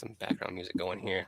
some background music going here.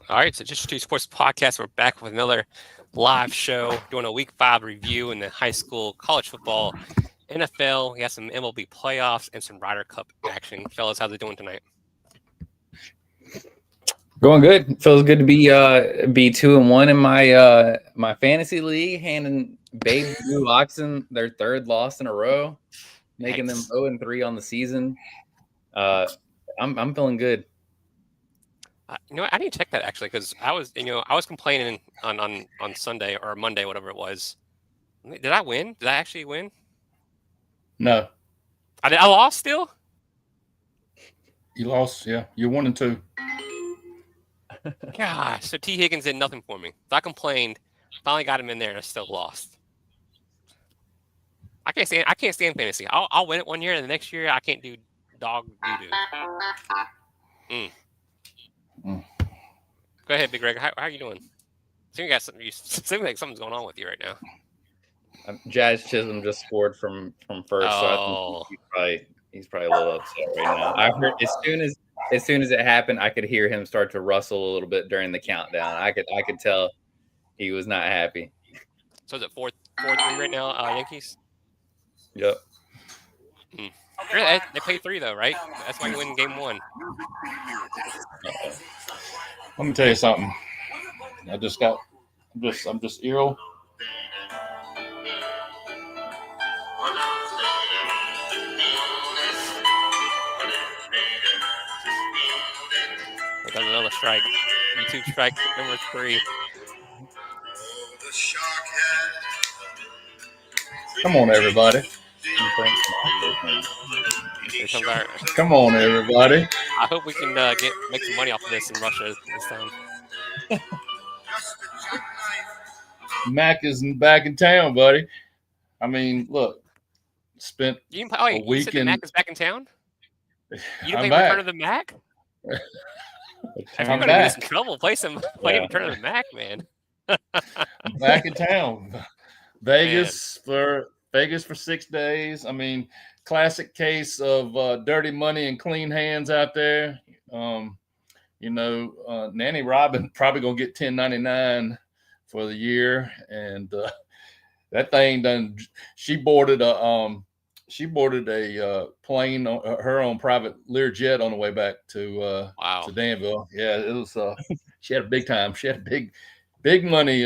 All right, so Just Two Sports Podcast. We're back with another live show, doing a Week 5 review in the high school, college football, NFL. We got some MLB playoffs and some Ryder Cup action. Fellas, how's it doing tonight? Going good. Feels good to be 2-1 in my fantasy league, handing Baby Blue Oxen their third loss in a row, making them 0-3 on the season. I'm feeling good. I need to check that actually, because I was complaining on Sunday or Monday, whatever it was. Did I win? Did I actually win? No. I lost still? You lost, yeah. You're 1-2. Gosh, so T. Higgins did nothing for me. So I complained, finally got him in there, and I still lost. I can't stand fantasy. I'll win it one year, and the next year I can't do dog doo-doo. Go ahead, Big Greg. How are you doing? Seems like something's going on with you right now. Jazz Chisholm just scored from first, so I think he's probably a little upset right now. I heard as soon as it happened, I could hear him start to rustle a little bit during the countdown. I could tell he was not happy. So is it 4-3 right now, Yankees? Yep. They played 3 though, right? That's why you win game 1. Let me tell you something. I'm just ill. We got another strike. YouTube strike number 3. Come on, everybody. Come on, everybody. I hope we can make some money off of this in Russia this time. Mac is back in town, buddy. I mean, look, spent a week in. Mac is back in town. You didn't play back. Return of the Mac? I'm gonna back. get in trouble. Play Return of the Mac, man. I'm back in town. Vegas for 6 days. I mean, classic case of dirty money and clean hands out there. Nanny Robin probably gonna get $10.99 for the year, and that thing done. She boarded a plane, her own private Learjet on the way back to Danville. Yeah, it was. She had a big time. She had a big money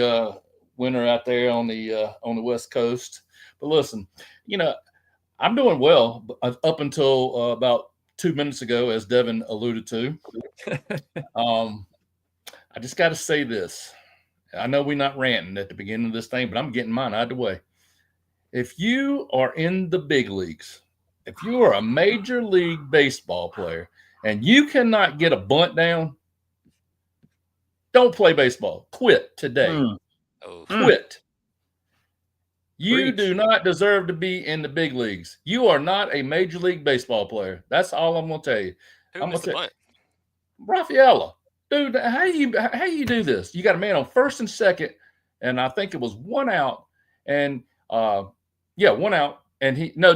winner out there on the West Coast. But listen, I'm doing well up until about 2 minutes ago, as Devin alluded to. I just got to say this, I know we're not ranting at the beginning of this thing, but I'm getting mine out of the way. If you are in the big leagues, if you are a Major League Baseball player and you cannot get a bunt down, don't play baseball. Quit today. Quit. You do not deserve to be in the big leagues. You are not a Major League Baseball player. That's all I'm going to tell you. Who missed the bunt? Rafaela. Dude, how you do this? You got a man on first and second, and I think it was one out, and one out, and he no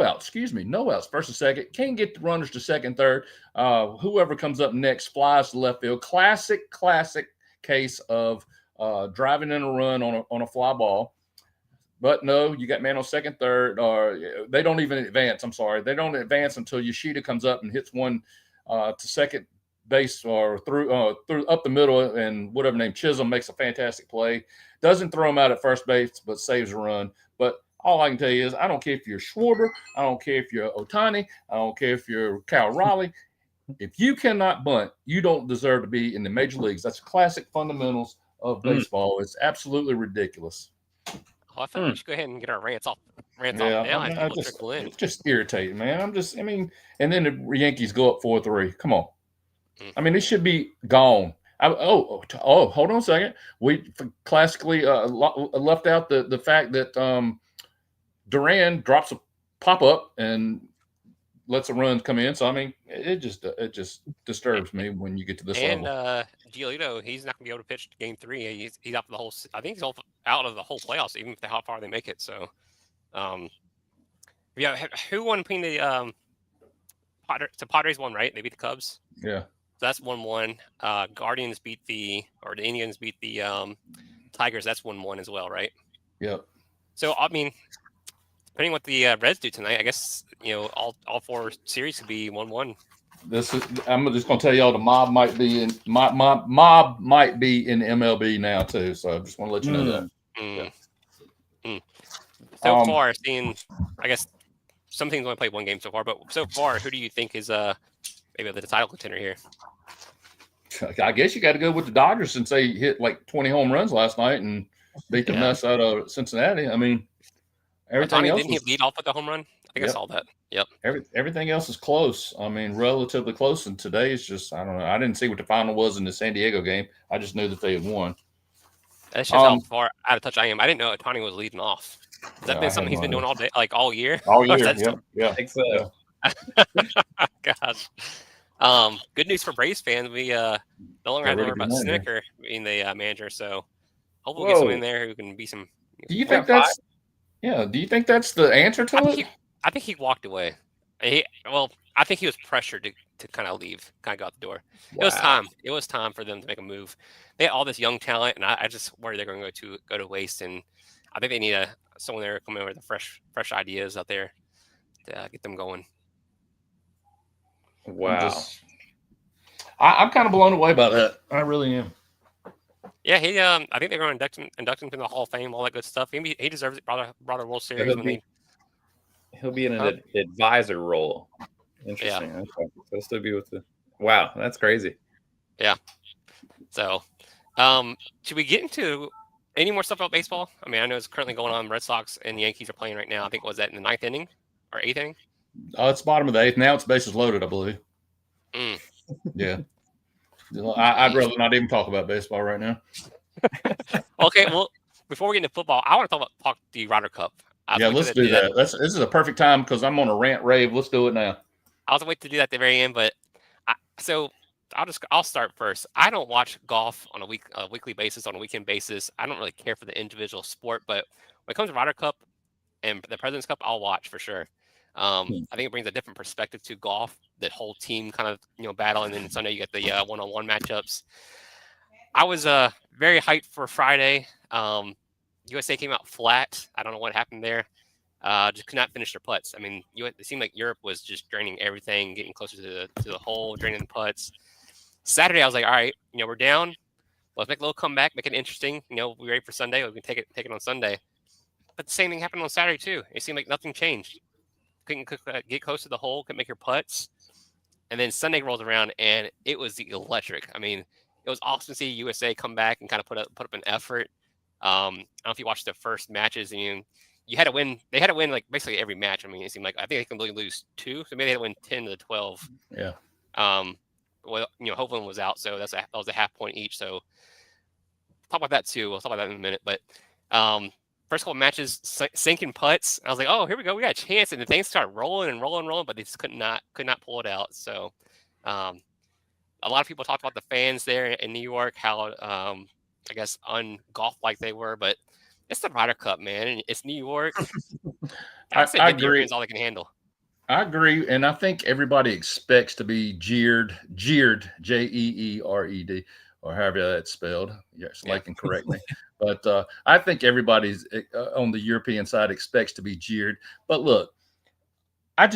out. Excuse me, no outs, first and second. Can't get the runners to second, third. Whoever comes up next flies to left field. Classic case of driving in a run on a fly ball. But no, you got man on second, third, or they don't even advance. I'm sorry, they don't advance until Yoshida comes up and hits one to second base or through up the middle, and whatever name Chisholm makes a fantastic play. Doesn't throw him out at first base, but saves a run. But all I can tell you is I don't care if you're Schwarber, I don't care if you're Ohtani, I don't care if you're Cal Raleigh. If you cannot bunt, you don't deserve to be in the major leagues. That's classic fundamentals of baseball. It's absolutely ridiculous. Well, I think we should go ahead and get our rants off now. It's just irritating, man. And then the Yankees go up 4-3. Come on. I mean, it should be gone. Hold on a second. We classically left out the fact that Duran drops a pop-up and lets a run come in. So, I mean, it just disturbs me when you get to this level. And Giolito, he's not going to be able to pitch Game 3. He's out for the whole. I think he's out of the whole playoffs, even if how far they make it. So, who won between the Padres won, right? They beat the Cubs. Yeah. So that's 1-1. Guardians the Indians beat the Tigers. That's 1-1 as well, right? Yep. So I mean, depending what the Reds do tonight, I guess all 4 series could be 1-1. I'm just going to tell y'all the mob might be in mob might be in MLB now too. So I just want to let you know that. So far, seeing, I guess some teams only played 1 game so far, but so far, who do you think is maybe the title contender here? I guess you got to go with the Dodgers since they hit like 20 home runs last night and beat the mess out of Cincinnati. I mean, everything else. Didn't he lead off with a home run? I think I saw that. Yep. Everything else is close. I mean, relatively close. And today is just, I don't know. I didn't see what the final was in the San Diego game. I just knew that they had won. That's just how far out of touch I am. I didn't know Ohtani was leading off. Has that been something he's been doing all day, like all year? All year. Yeah. I think so. Gosh. Good news for Braves fans. We no longer have to worry about Snicker being the manager. So hopefully we'll get someone in there who can be some. Do you think that's? Yeah. Do you think that's the answer to it? I think he walked away. I think he was pressured to kind of leave, kind of go out the door. Wow. It was time. It was time for them to make a move. They had all this young talent, and I just worry they're going to go to waste. And I think they need someone there coming in with fresh ideas out there to get them going. Wow. I'm kind of blown away by that. I really am. Yeah, he. I think they're going to induct him to the Hall of Fame, all that good stuff. He deserves it. Brought a World Series. He'll be in an advisor role. Interesting. Yeah. Okay. He'll still be with the. Wow, that's crazy. Yeah. So, should we get into any more stuff about baseball? I mean, I know it's currently going on. Red Sox and the Yankees are playing right now. I think was that in the 9th inning or 8th inning? It's bottom of the 8th. Now it's bases loaded, I believe. Yeah. I'd rather not even talk about baseball right now. Okay, well, before we get into football, I want to talk the Ryder Cup. Let's do that. This is a perfect time because I'm on a rant rave. Let's do it now. I was waiting to do that at the very end, but I'll start first. I don't watch golf on a weekly basis, on a weekend basis. I don't really care for the individual sport, but when it comes to Ryder Cup and the President's Cup, I'll watch for sure. I think it brings a different perspective to golf. That whole team kind of battle, and then Sunday you get the one-on-one matchups. I was very hyped for Friday. USA came out flat. I don't know what happened there. Just could not finish their putts. I mean, it seemed like Europe was just draining everything, getting closer to the hole, draining the putts. Saturday, I was like, all right, we're down. Let's make a little comeback, make it interesting. We're ready for Sunday. We can take it on Sunday. But the same thing happened on Saturday too. It seemed like nothing changed. Couldn't get close to the hole, couldn't make your putts. And then Sunday rolls around, and it was electric. I mean, it was awesome to see USA come back and kind of put up an effort. I don't know if you watched the first matches, and you had to win. They had to win like basically every match. I mean, it seemed like I think they can only lose 2, so maybe they had to win 10-12. Yeah. Well, Hovland was out, so that was a half point each. So talk about that too. We'll talk about that in a minute. But first couple matches, sinking putts. I was like, oh, here we go. We got a chance, and the things started rolling and rolling and rolling, but they just could not pull it out. So a lot of people talked about the fans there in New York, how I guess un-golf like they were, but it's the Ryder Cup, man, and it's New York. I agree. Europeans all they can handle. I agree, and I think everybody expects to be jeered, Jeered, or however that's spelled. Yes, Lakin, correct me. But I think everybody's on the European side expects to be jeered. But look, I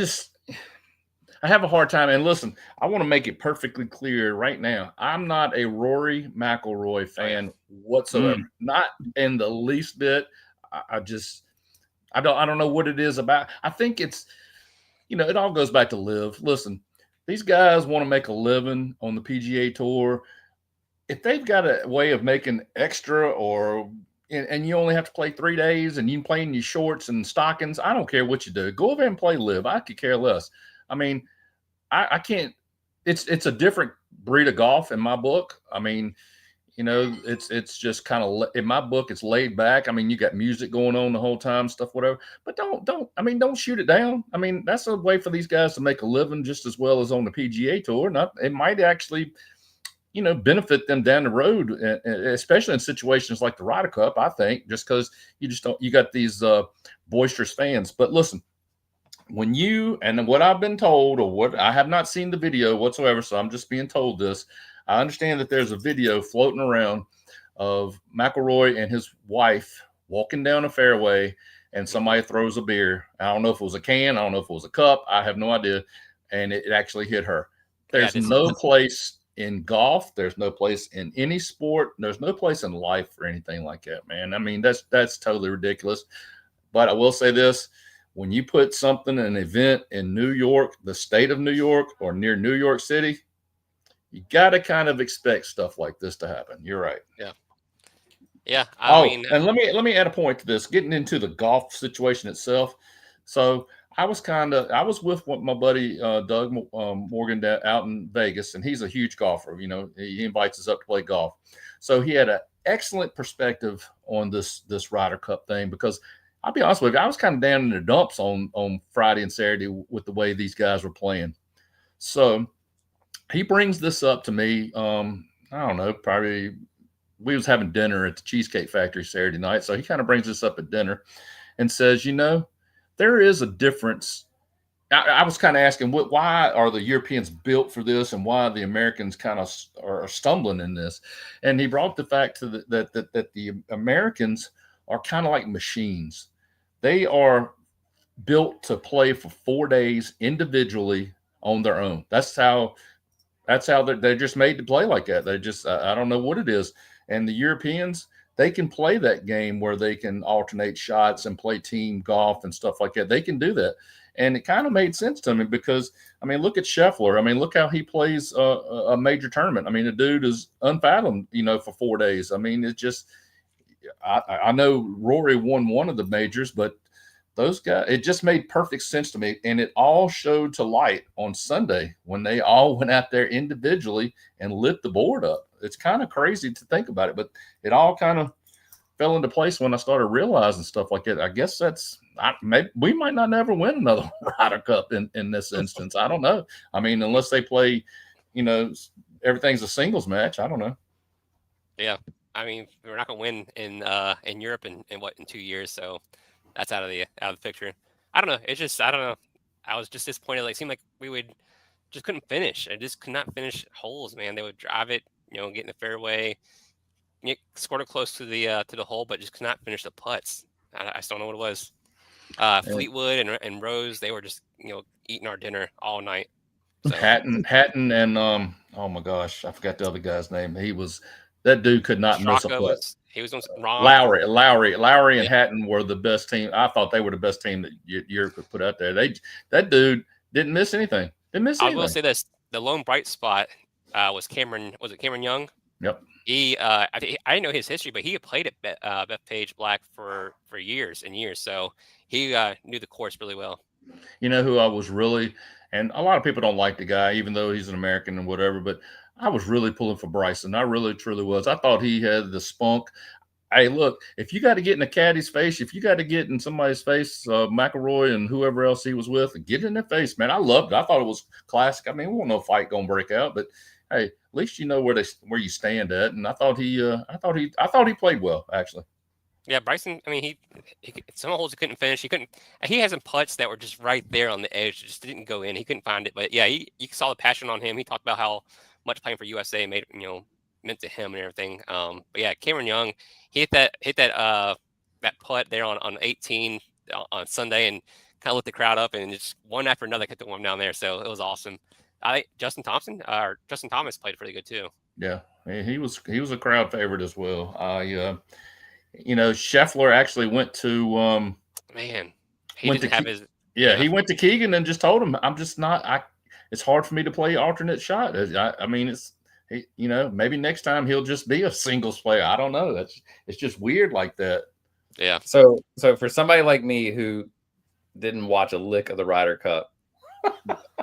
have a hard time. And listen, I want to make it perfectly clear right now. I'm not a Rory McIlroy fan whatsoever. Not in the least bit. I don't know what it is about. I think it's, it all goes back to live. Listen, these guys want to make a living on the PGA Tour. If they've got a way of making extra and you only have to play 3 days and you can play in your shorts and stockings, I don't care what you do. Go over and play live. I could care less. I mean, I can't. It's a different breed of golf in my book. I mean, it's just kind of, in my book, it's laid back. I mean, you got music going on the whole time, stuff, whatever. But don't shoot it down. I mean, that's a way for these guys to make a living just as well as on the PGA Tour. It might actually, benefit them down the road, especially in situations like the Ryder Cup, I think, just because you got these boisterous fans. But listen, and what I've been told, or what I have not seen the video whatsoever, so I'm just being told this. I understand that there's a video floating around of McIlroy and his wife walking down a fairway, and somebody throws a beer. I don't know if it was a can. I don't know if it was a cup. I have no idea. And it actually hit her. There's no place in golf. There's no place in any sport. There's no place in life for anything like that, man. I mean, that's totally ridiculous. But I will say this. When you put an event in New York, the state of New York, or near New York City, you got to kind of expect stuff like this to happen. You're right. Yeah. Yeah. And let me add a point to this, getting into the golf situation itself. So I was with my buddy Doug Morgan out in Vegas, and he's a huge golfer. He invites us up to play golf. So he had an excellent perspective on this Ryder Cup thing, because I'll be honest with you, I was kind of down in the dumps on Friday and Saturday with the way these guys were playing. So he brings this up to me. I don't know, probably we was having dinner at the Cheesecake Factory Saturday night. So he kind of brings this up at dinner and says, there is a difference. I was kind of asking, why are the Europeans built for this, and why the Americans kind of are stumbling in this? And he brought the fact that the Americans are kind of like machines. They are built to play for 4 days individually on their own. That's how they're just made to play like that. They just, I don't know what it is. And the Europeans, they can play that game where they can alternate shots and play team golf and stuff like that. They can do that. And it kind of made sense to me, because, I mean, look at Scheffler. I mean, look how he plays a major tournament. I mean, the dude is unfathomed, for 4 days. I mean, it's just, I know Rory won one of the majors, but those guys, it just made perfect sense to me. And it all showed to light on Sunday when they all went out there individually and lit the board up. It's kind of crazy to think about it, but it all kind of fell into place when I started realizing stuff like that. I guess maybe we might not never win another Ryder Cup in this instance. I don't know. I mean, unless they play, everything's a singles match. I don't know. Yeah. I mean, we're not going to win in Europe in 2 years. So that's out of the picture. I don't know. It's just, I don't know. I was just disappointed. Like, it seemed like we just couldn't finish. I just could not finish holes, man. They would drive it, get in the fairway, scored it close to the hole, but just could not finish the putts. I just don't know what it was. Fleetwood and Rose, they were just, eating our dinner all night. So. Hatton and oh my gosh, I forgot the other guy's name. That dude could not miss a putt. He was wrong. Lowry and Hatton were the best team. I thought they were the best team that Europe could put out there. That dude didn't miss anything. I will say this: the lone bright spot was Cameron. Was it Cameron Young? Yep. I didn't know his history, but he had played at Bethpage Black for years and years, so he knew the course really well. You know who I was really, and a lot of people don't like the guy, even though he's an American and whatever, but I was really pulling for Bryson. I really, truly was. I thought he had the spunk. Hey, look, if you got to get in a caddy's face, if you got to get in somebody's face, McElroy and whoever else he was with, get in their face, man. I loved it. I thought it was classic. I mean, we won't no fight gonna break out, but hey, at least you know where you stand at. And I thought he played well, actually. Yeah, Bryson. I mean, he some holes he couldn't finish. He had some putts that were just right there on the edge, just didn't go in. He couldn't find it. But yeah, you saw the passion on him. He talked about how much playing for USA meant to him and everything. But yeah, Cameron Young, he hit that putt there on 18 on Sunday and kind of lit the crowd up, and just one after another kept one down there. So it was awesome. I think Justin Thomas played pretty good too. Yeah, he was a crowd favorite as well. Scheffler actually went to he didn't have his. Yeah, he went to Keegan and just told him, "I'm just not. It's hard for me to play alternate shot. I mean, maybe next time he'll just be a singles player. I don't know. It's just weird like that." Yeah. So for somebody like me who didn't watch a lick of the Ryder Cup,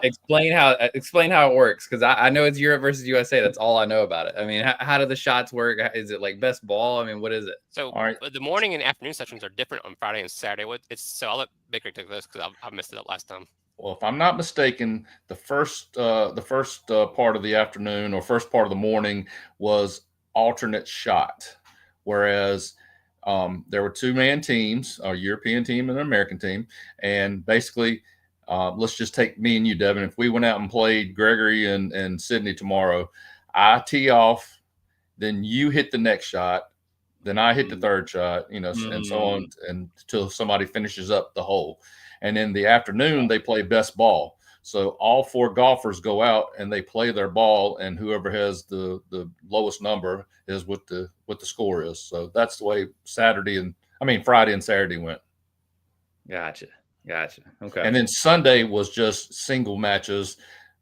explain how it works, because I know it's Europe versus USA. That's all I know about it. I mean, how do the shots work? Is it like best ball? I mean, what is it? So the morning and afternoon sessions are different on Friday and Saturday. So I'll let Baker take this because I messed it up last time. Well, if I'm not mistaken, the first part of the afternoon or first part of the morning was alternate shot, whereas there were 2-man teams, a European team and an American team, and basically. Let's just take me and you, Devin. If we went out and played Gregory and Sydney tomorrow, I tee off, then you hit the next shot, then I hit the third shot, and so on until somebody finishes up the hole. And in the afternoon, they play best ball. So all 4 golfers go out and they play their ball, and whoever has the lowest number is what the score is. So that's the way Friday and Saturday went. Gotcha. Okay. And then Sunday was just single matches,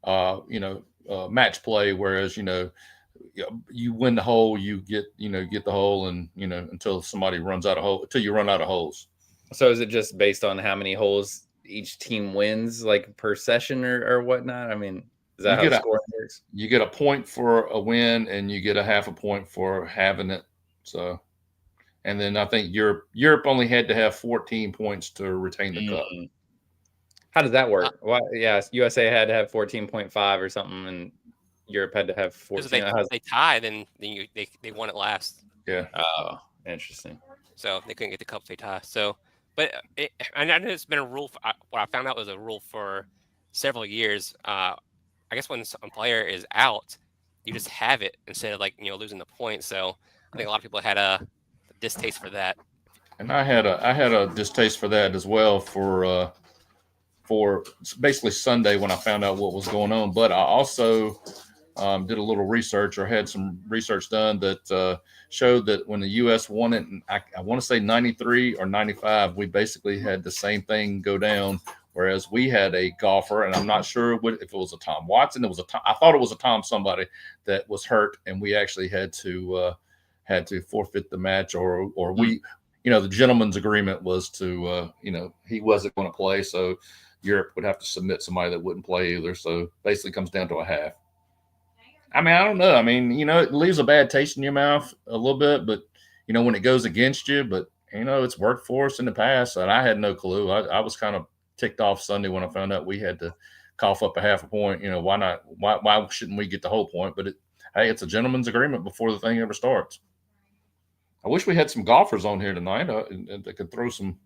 match play. Whereas, you win the hole, you get the hole, and, until somebody runs out of hole, until you run out of holes. So is it just based on how many holes each team wins, like per session or whatnot? I mean, is that how the scoring works? You get a point for a win, and you get a half a point for having it. So. And then I think Europe only had to have 14 points to retain the cup. How does that work? USA had to have 14.5 or something, and Europe had to have 14. If they tie, then they won it last. Yeah. Oh, interesting. So they couldn't get the cup if they tie. So, but I know it's been a rule. What I found out was a rule for several years. I guess when a player is out, you just have it instead of losing the point. So I think a lot of people had a distaste for that. And I had a distaste for that as well for basically Sunday when I found out what was going on. But I also did a little research, or had some research done that showed that when the U.S. won it, I want to say 93 or 95, we basically had the same thing go down. Whereas we had a golfer, and I'm not sure if it was a Tom Watson. I thought it was a Tom somebody that was hurt, and we actually had to forfeit the match, or we, the gentleman's agreement was to, he wasn't going to play. So Europe would have to submit somebody that wouldn't play either. So basically comes down to a half. I mean, I don't know. I mean, it leaves a bad taste in your mouth a little bit, but, when it goes against you, but, it's worked for us in the past, and I had no clue. I was kind of ticked off Sunday when I found out we had to cough up a half a point. Why not? Why shouldn't we get the whole point? But hey, it's a gentleman's agreement before the thing ever starts. I wish we had some golfers on here tonight that could throw some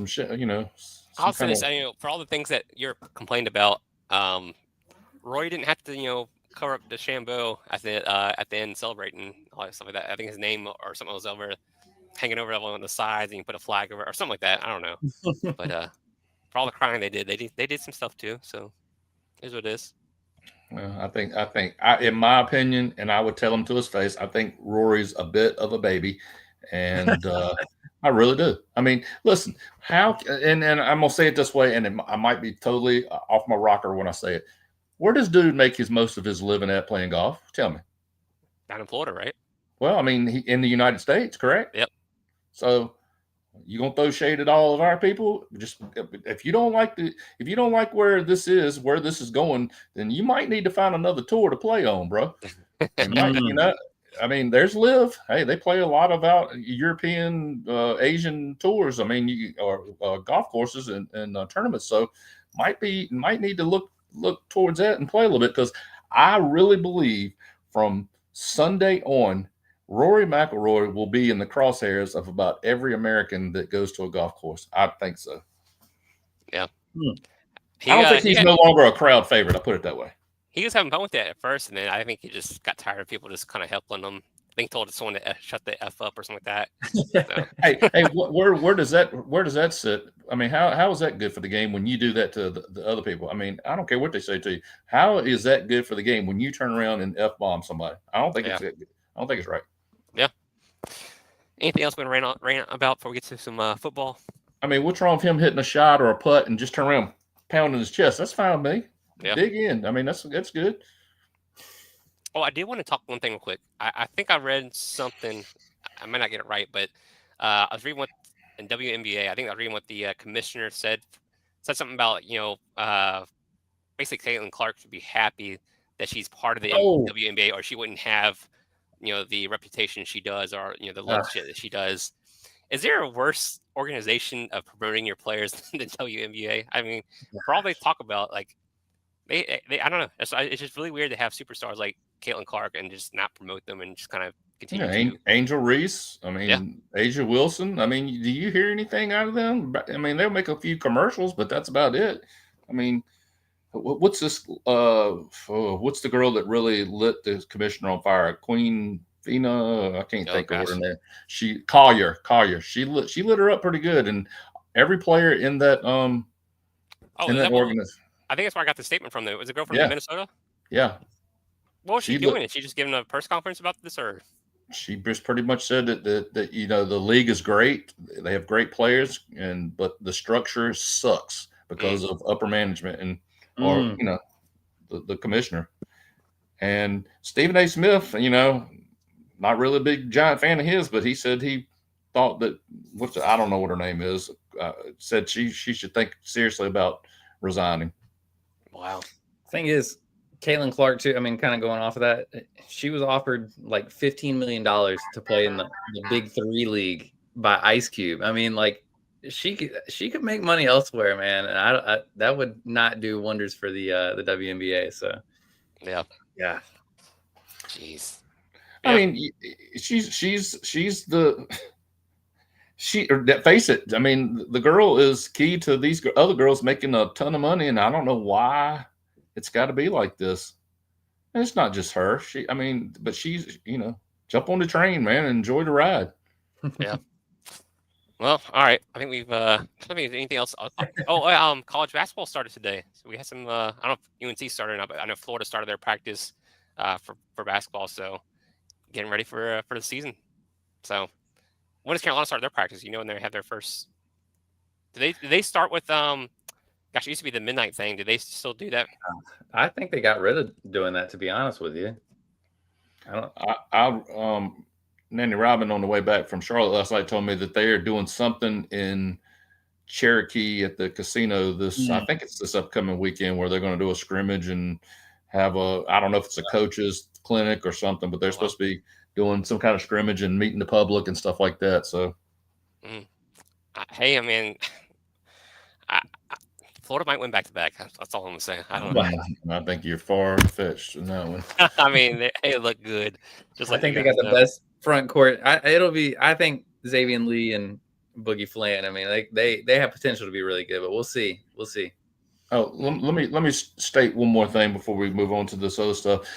shit, I'll say this, for all the things that you're complained about, Roy didn't have to, cover up the Shambo at the end celebrating all that stuff like that. I think his name or something was hanging over on the sides, and you put a flag over or something like that. I don't know, but for all the crying they did some stuff too. So here's what it is. Well, I think in my opinion, and I would tell him to his face, I think Rory's a bit of a baby, and I really do. I mean, listen, and I'm gonna say it this way, and I might be totally off my rocker when I say it. Where does dude make most of his living at playing golf? Tell me. Down in Florida, right? Well, I mean, in the United States, correct? Yep. So you gonna throw shade at all of our people? Just if you don't like where this is going, then you might need to find another tour to play on, bro. You might, I mean, there's Live. Hey, they play a lot of European, Asian tours. I mean, or golf courses and tournaments. So might need to look towards that and play a little bit, because I really believe from Sunday on, Rory McIlroy will be in the crosshairs of about every American that goes to a golf course. I think so. Yeah. I don't think he's no longer a crowd favorite. I'll put it that way. He was having fun with that at first, and then I think he just got tired of people just kind of helping him. I think told someone to shut the F up or something like that. So. hey, where does that sit? I mean, how is that good for the game when you do that to the other people? I mean, I don't care what they say to you. How is that good for the game when you turn around and F bomb somebody? I don't think it's good. I don't think it's right. Yeah. Anything else we want to rant about before we get to some football? I mean, what's wrong with him hitting a shot or a putt and just turn around pounding his chest? That's fine with me. Yeah. Dig in. I mean, that's good. Oh, I did want to talk one thing real quick. I think I read something. I might not get it right, but I was reading what in WNBA. I think I was reading what the commissioner said something about, basically Caitlin Clark should be happy that she's part of the WNBA, or she wouldn't have, the reputation she does, or the love shit that she does. Is there a worse organization of promoting your players than the WNBA? I mean, for all they talk about, like they I don't know. It's just really weird to have superstars like Caitlin Clark and just not promote them and just kind of continue. Angel Reese. I mean, Asia Wilson. I mean, do you hear anything out of them? I mean, they'll make a few commercials, but that's about it. I mean, what's this? What's the girl that really lit the commissioner on fire? Queen Fina. I can't think of her name. She Collier. She lit her up pretty good, and every player in that in that organization. I think that's where I got the statement from. Though, was a girl from Minnesota. Yeah. What was she doing? Is she just giving a press conference about this, or? She just pretty much said that the league is great. They have great players, but the structure sucks because of upper management or the commissioner. And Stephen A. Smith, not really a big giant fan of his, but he said he thought that I don't know what her name is. Said she should think seriously about resigning. Wow. Thing is, Caitlin Clark too. I mean, kind of going off of that, she was offered like $15 million to play in the Big 3 league by Ice Cube. I mean, like she could make money elsewhere, man, and I that would not do wonders for the WNBA. So, yeah. Jeez. I mean, she's the. Face it. I mean, the girl is key to these other girls making a ton of money, and I don't know why it's got to be like this. And it's not just her. But she's, jump on the train, man, and enjoy the ride. Yeah. Well, all right. I think we've. Anything else? College basketball started today, so we had some. I don't know if UNC started or not, but I know Florida started their practice for basketball, so getting ready for the season. So. When does Carolina start their practice? When they have their first. Do they start with Gosh, it used to be the midnight thing. Do they still do that? I think they got rid of doing that. To be honest with you, Nanny Robin on the way back from Charlotte last night told me that they are doing something in Cherokee at the casino I think it's this upcoming weekend, where they're going to do a scrimmage and have I don't know if it's a coach's clinic or something, but they're supposed to be doing some kind of scrimmage and meeting the public and stuff like that. So, hey, I mean, Florida might win back-to-back. That's all I'm gonna say. I don't know. I think you're far-fetched in that one. I mean, they look good. I think they got the best front court. I think Xavier Lee and Boogie Flan. I mean, they have potential to be really good, but we'll see. Oh, let me state one more thing before we move on to this other stuff.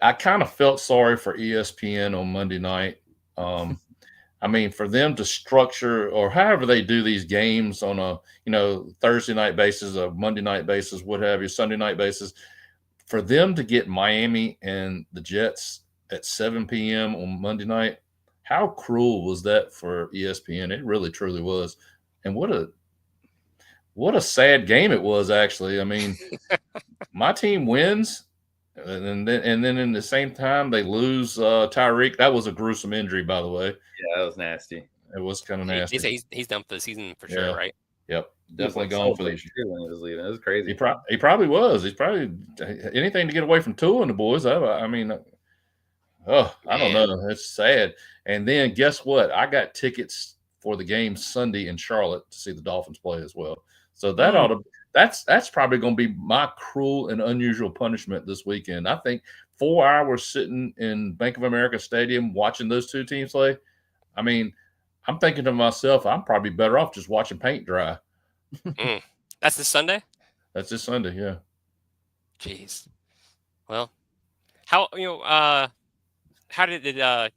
I kind of felt sorry for ESPN on Monday night. I mean, for them to structure, or however they do these games on a, Thursday night basis, a Monday night basis, what have you, Sunday night basis, for them to get Miami and the Jets at 7 p.m. on Monday night, how cruel was that for ESPN? It really, truly was. And what a sad game it was, actually. I mean, my team wins, And then in the same time they lose Tyreek. That was a gruesome injury, by the way. Yeah, that was nasty. It was kind of nasty. They say he's done for the season for sure, right? Yep, definitely gone for this year. When he was leaving, it was crazy. He probably was. He's probably anything to get away from Tua and the boys. I mean, I don't know. It's sad. And then guess what? I got tickets for the game Sunday in Charlotte to see the Dolphins play as well. So that ought to that's probably going to be my cruel and unusual punishment this weekend. I think 4 hours sitting in Bank of America Stadium watching those two teams play. I mean, I'm thinking to myself, I'm probably better off just watching paint dry. That's this Sunday? That's this Sunday, yeah. Jeez. Well, how did it talk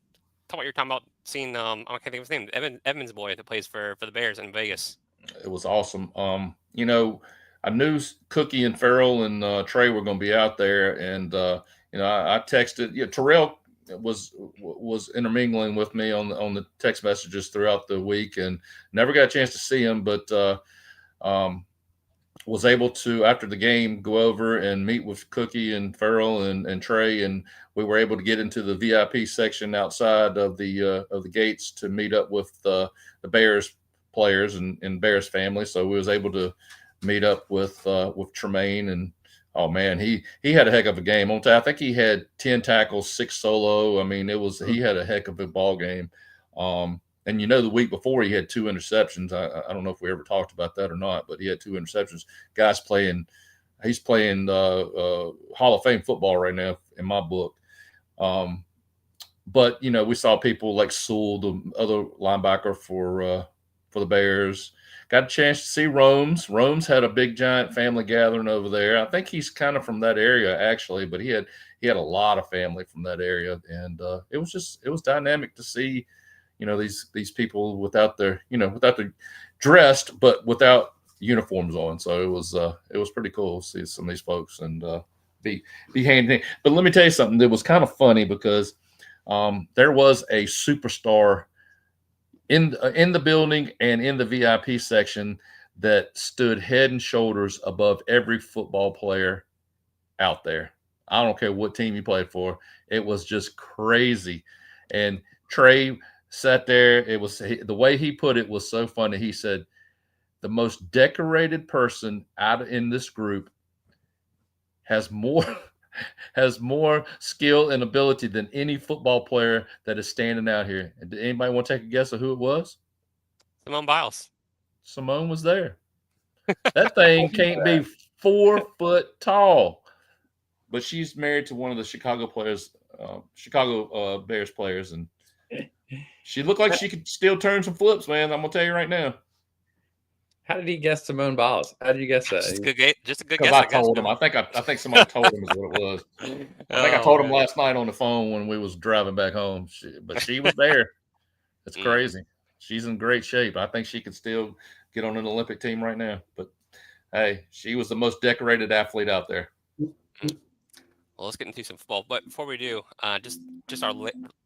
about your time about seeing I can't think of his name, Evans boy that plays for the Bears in Vegas. It was awesome. I knew Cookie and Farrell and Trey were going to be out there, and I texted. Yeah, Terrell was intermingling with me on the text messages throughout the week, and never got a chance to see him, but was able to, after the game, go over and meet with Cookie and Farrell and Trey, and we were able to get into the VIP section outside of the gates to meet up with the Bears players and Bears family. So we was able to meet up with Tremaine, and oh man, he had a heck of a game. I think he had 10 tackles, 6 solo. I mean, he had a heck of a ball game. And the week before he had 2 interceptions. I don't know if we ever talked about that or not, but he had 2 interceptions. He's playing Hall of Fame football right now in my book. But we saw people like Sewell, the other linebacker for the Bears. Got a chance to see Rome's. Rome's had a big giant family gathering over there. I think he's kind of from that area actually, but he had a lot of family from that area, and it was dynamic to see. These people without their dressed, but without uniforms on. So it was pretty cool to see some of these folks and be hand in hand. But let me tell you something that was kind of funny, because there was a superstar in the building and in the VIP section that stood head and shoulders above every football player out there. I don't care what team you played for. It was just crazy. And Trey sat there. The way he put it was so funny. He said, the most decorated person out in this group has more skill and ability than any football player that is standing out here. And did anybody want to take a guess of who it was? Simone Biles. Simone was there. That thing can't be 4 foot tall, but she's married to one of the Chicago Bears players, and she looked like she could still turn some flips, man. I'm gonna tell you right now. How did he guess Simone Biles? How did you guess that? Just a good guess. I told him. I think somebody told him is what it was. I think I told him last night on the phone when we was driving back home. But she was there. It's crazy. She's in great shape. I think she could still get on an Olympic team right now. But hey, she was the most decorated athlete out there. Well, let's get into some football. But before we do, just our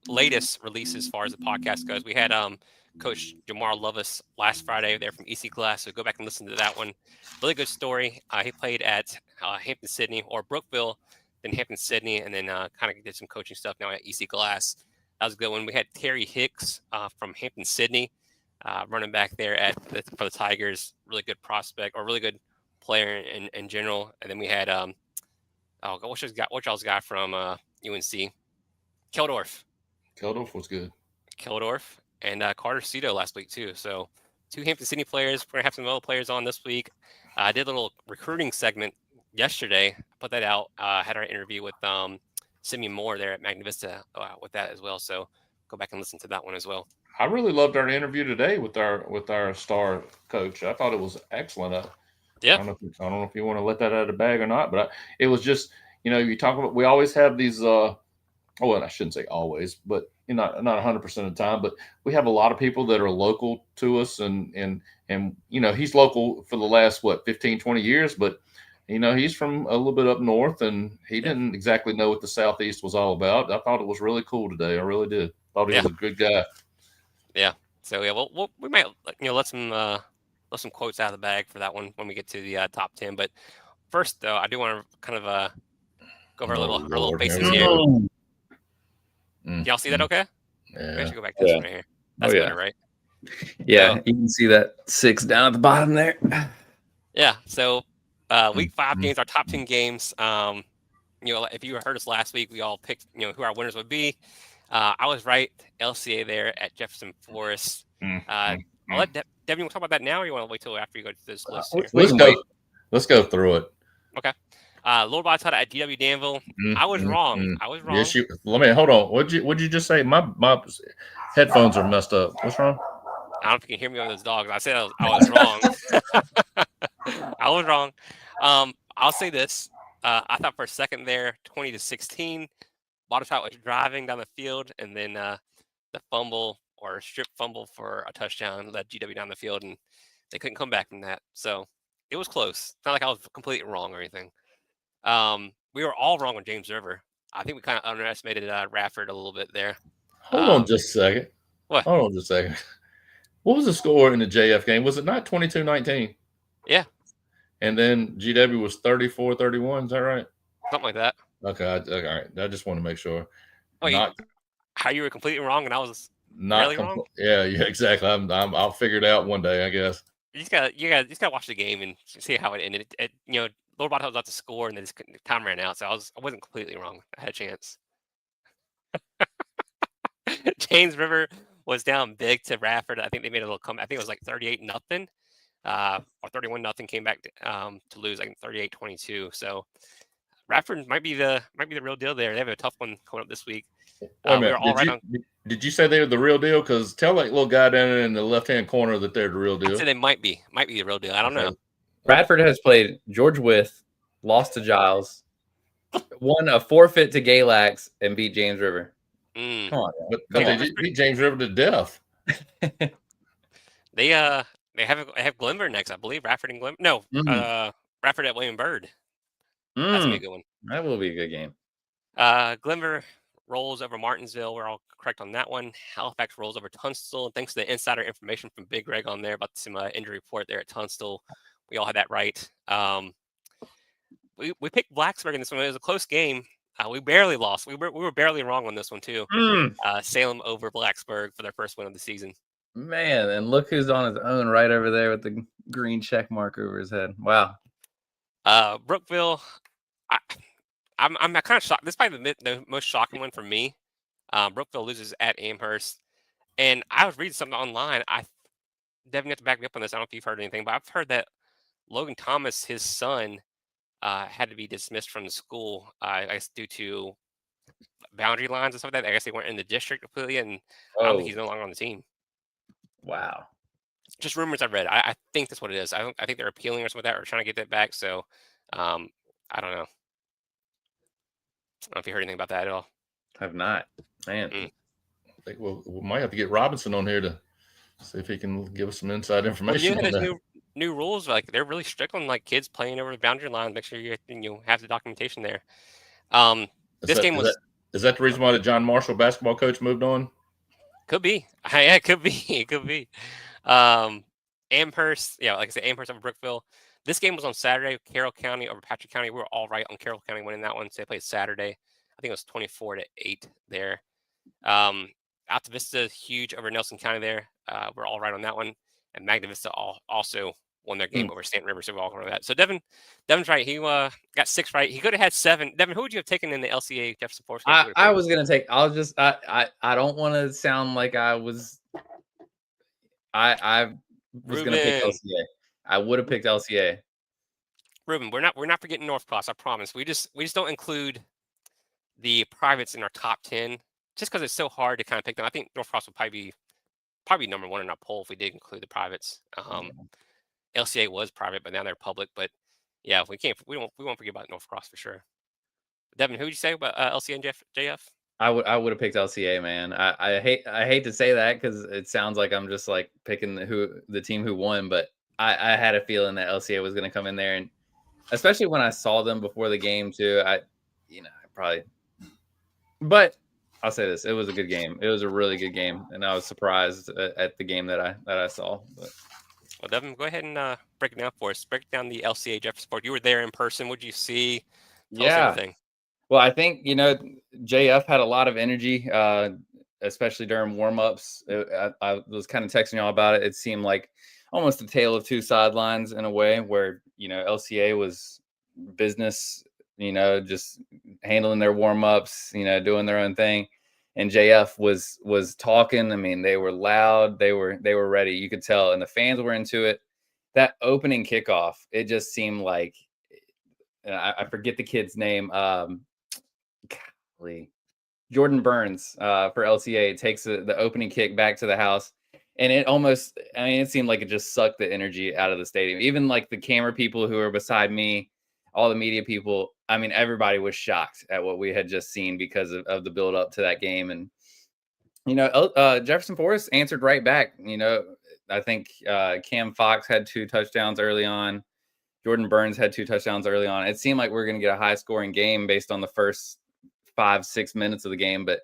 latest release as far as the podcast goes. We had Coach Jamar Lovis last Friday there from EC Glass, so go back and listen to that one. Really good story. He played at Hampton Sydney, or Brookville, then Hampton Sydney, and then kind of did some coaching stuff now at EC Glass. That was a good one. We had Terry Hicks from Hampton Sydney, running back there for the Tigers. Really good prospect, or really good player in general. And then we had what y'all's got from UNC? Keldorf. Keldorf was good. Keldorf and Carter Cito last week too. So 2 Hampton Sydney players. We're gonna have some other players on this week. I did a little recruiting segment yesterday. Put that out. Had our interview with Simeon Moore there at Magna Vista with that as well. So go back and listen to that one as well. I really loved our interview today with our star coach. I thought it was excellent. Yeah. I don't know if you want to let that out of the bag or not, but it was just, you talk about, we always have these, I shouldn't say always, but not 100% of the time, but we have a lot of people that are local to us, and he's local for the last 15, 20 years, but he's from a little bit up north, and he didn't exactly know what the Southeast was all about. I thought it was really cool today. I really did. Thought he was a good guy. Yeah. So we might let some quotes out of the bag for that one when we get to the top 10. But first, though, I do want to kind of go over our little faces here. Y'all see that okay? Yeah. I should go back to this right here. That's better, right? Yeah, you can see that 6 down at the bottom there. Yeah, so week 5 games, our top 10 games. If you heard us last week, we all picked, who our winners would be. I was right, LCA there at Jefferson Forest. I'll let Devin, you want to talk about that now, or you want to wait till after you go to this list here? Let's go through it. Okay. Lord Botata at GW Danville. I was wrong. I was wrong. Yes, hold on. What'd you just say? My headphones are messed up. What's wrong? I don't know if you can hear me on those dogs. I said I was wrong. I was wrong. I'll say this. I thought for a second there, 20-16, Botata was driving down the field, and then the fumble or strip fumble for a touchdown led GW down the field, and they couldn't come back from that. So it was close. It's not like I was completely wrong or anything. We were all wrong on James River. I think we kind of underestimated Radford a little bit there. Hold on just a second. What? Hold on just a second. What was the score in the JF game? Was it not 22-19? Yeah. And then GW was 34-31. Is that right? Something like that. Okay. All right. I just want to make sure. How you were completely wrong and I was really wrong? Yeah, exactly. I'll figure it out one day, I guess. You just gotta watch the game and see how it ended. Lord Bottom was about to score and then time ran out, so I wasn't completely wrong. I had a chance. James River was down big to Radford. I think they made a little comeback. I think it was like 38-0, or 31-0. Came back to lose like 38-22. So Radford might be the real deal there. They have a tough one coming up this week. Did you say they were the real deal? Because tell that little guy down in the left-hand corner that they're the real deal. I'd say they might be the real deal. I don't know. Radford has played George Wythe, lost to Giles, won a forfeit to Galax, and beat James River. Come on, but they beat James River to death. They have Glenver next, I believe. Radford and Glenver. No, Radford at William Byrd. That's gonna be a good one. That will be a good game. Glenver rolls over Martinsville. We're all correct on that one. Halifax rolls over Tunstall. Thanks to the insider information from Big Greg on there about some injury report there at Tunstall. We all had that right. We picked Blacksburg in this one. It was a close game. We barely lost. We were barely wrong on this one too. Salem over Blacksburg for their first win of the season. Man, and look who's on his own right over there with the green check mark over his head. Wow. Brookville. I'm kind of shocked. This is probably the most shocking one for me. Brookville loses at Amherst, and I was reading something online. Devin, you have to back me up on this. I don't know if you've heard anything, but I've heard that Logan Thomas, his son, had to be dismissed from the school, I guess due to boundary lines and stuff like that. I guess they weren't in the district completely, and I don't think he's no longer on the team. Wow. Just rumors I've read. I think that's what it is. I think they're appealing or something like that, or trying to get that back. So, I don't know. I don't know if you heard anything about that at all. Have not. Man. I think we might have to get Robinson on here to see if he can give us some inside information. Well, there's new rules. Like they're really strict on like kids playing over the boundary line. Make sure you have the documentation there. Is that the reason why the John Marshall basketball coach moved on? Could be. Yeah, it could be. It could be. Amherst. Yeah, like I said, Amherst over Brookville. This game was on Saturday. Carroll County over Patrick County. We were all right on Carroll County winning that one. So they played Saturday. I think it was 24-8 there. Alta Vista huge over Nelson County there. We're all right on that one. And Magna Vista also won their game over Stanton River. So we're all over that. So Devin's right. He got 6 right. He could have had 7. Devin, who would you have taken in the LCA Jefferson Forest? I was gonna take. I don't want to sound like I was. I was gonna pick LCA. I would have picked LCA. Ruben, we're not forgetting North Cross. I promise. We just don't include the privates in our top 10 just because it's so hard to kind of pick them. I think North Cross would probably be number 1 in our poll if we did include the privates. LCA was private, but now they're public. But yeah, we won't forget about North Cross for sure. Devin, who would you say about LCA and JF? I would have picked LCA, man. I hate to say that because it sounds like I'm just like picking the team who won, but I had a feeling that LCA was going to come in there, and especially when I saw them before the game too. But I'll say this: it was a good game. It was a really good game, and I was surprised at the game that I saw. But. Well, Devin, go ahead and break it down for us. Break down the LCA Jefferson Sport. You were there in person. What did you see? Tell us everything. Well, I think, JF had a lot of energy, especially during warm-ups. I was kind of texting y'all about it. It seemed like almost a tale of two sidelines in a way where, LCA was business, just handling their warm-ups, doing their own thing. And JF was talking. I mean, they were loud. They were ready. You could tell. And the fans were into it. That opening kickoff, it just seemed like, I forget the kid's name. Jordan Burns for LCA takes the opening kick back to the house. And it seemed like it just sucked the energy out of the stadium. Even like the camera people who were beside me, all the media people, I mean, everybody was shocked at what we had just seen because of the build up to that game. And, Jefferson Forest answered right back. I think Cam Fox had 2 touchdowns early on. Jordan Burns had 2 touchdowns early on. It seemed like we are going to get a high scoring game based on the first 5-6 minutes of the game. But,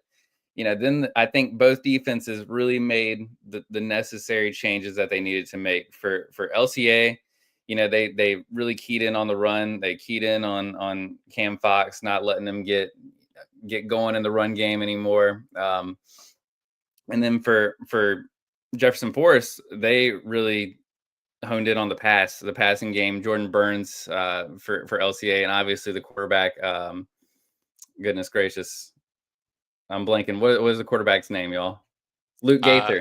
then I think both defenses really made the necessary changes that they needed to make for LCA. They really keyed in on the run. They keyed in on Cam Fox, not letting them get going in the run game anymore. And then for Jefferson Forest, they really honed in on the passing game. Jordan Burns for LCA, and obviously the quarterback. Goodness gracious, I'm blanking. What was the quarterback's name, y'all? Luke Gaither.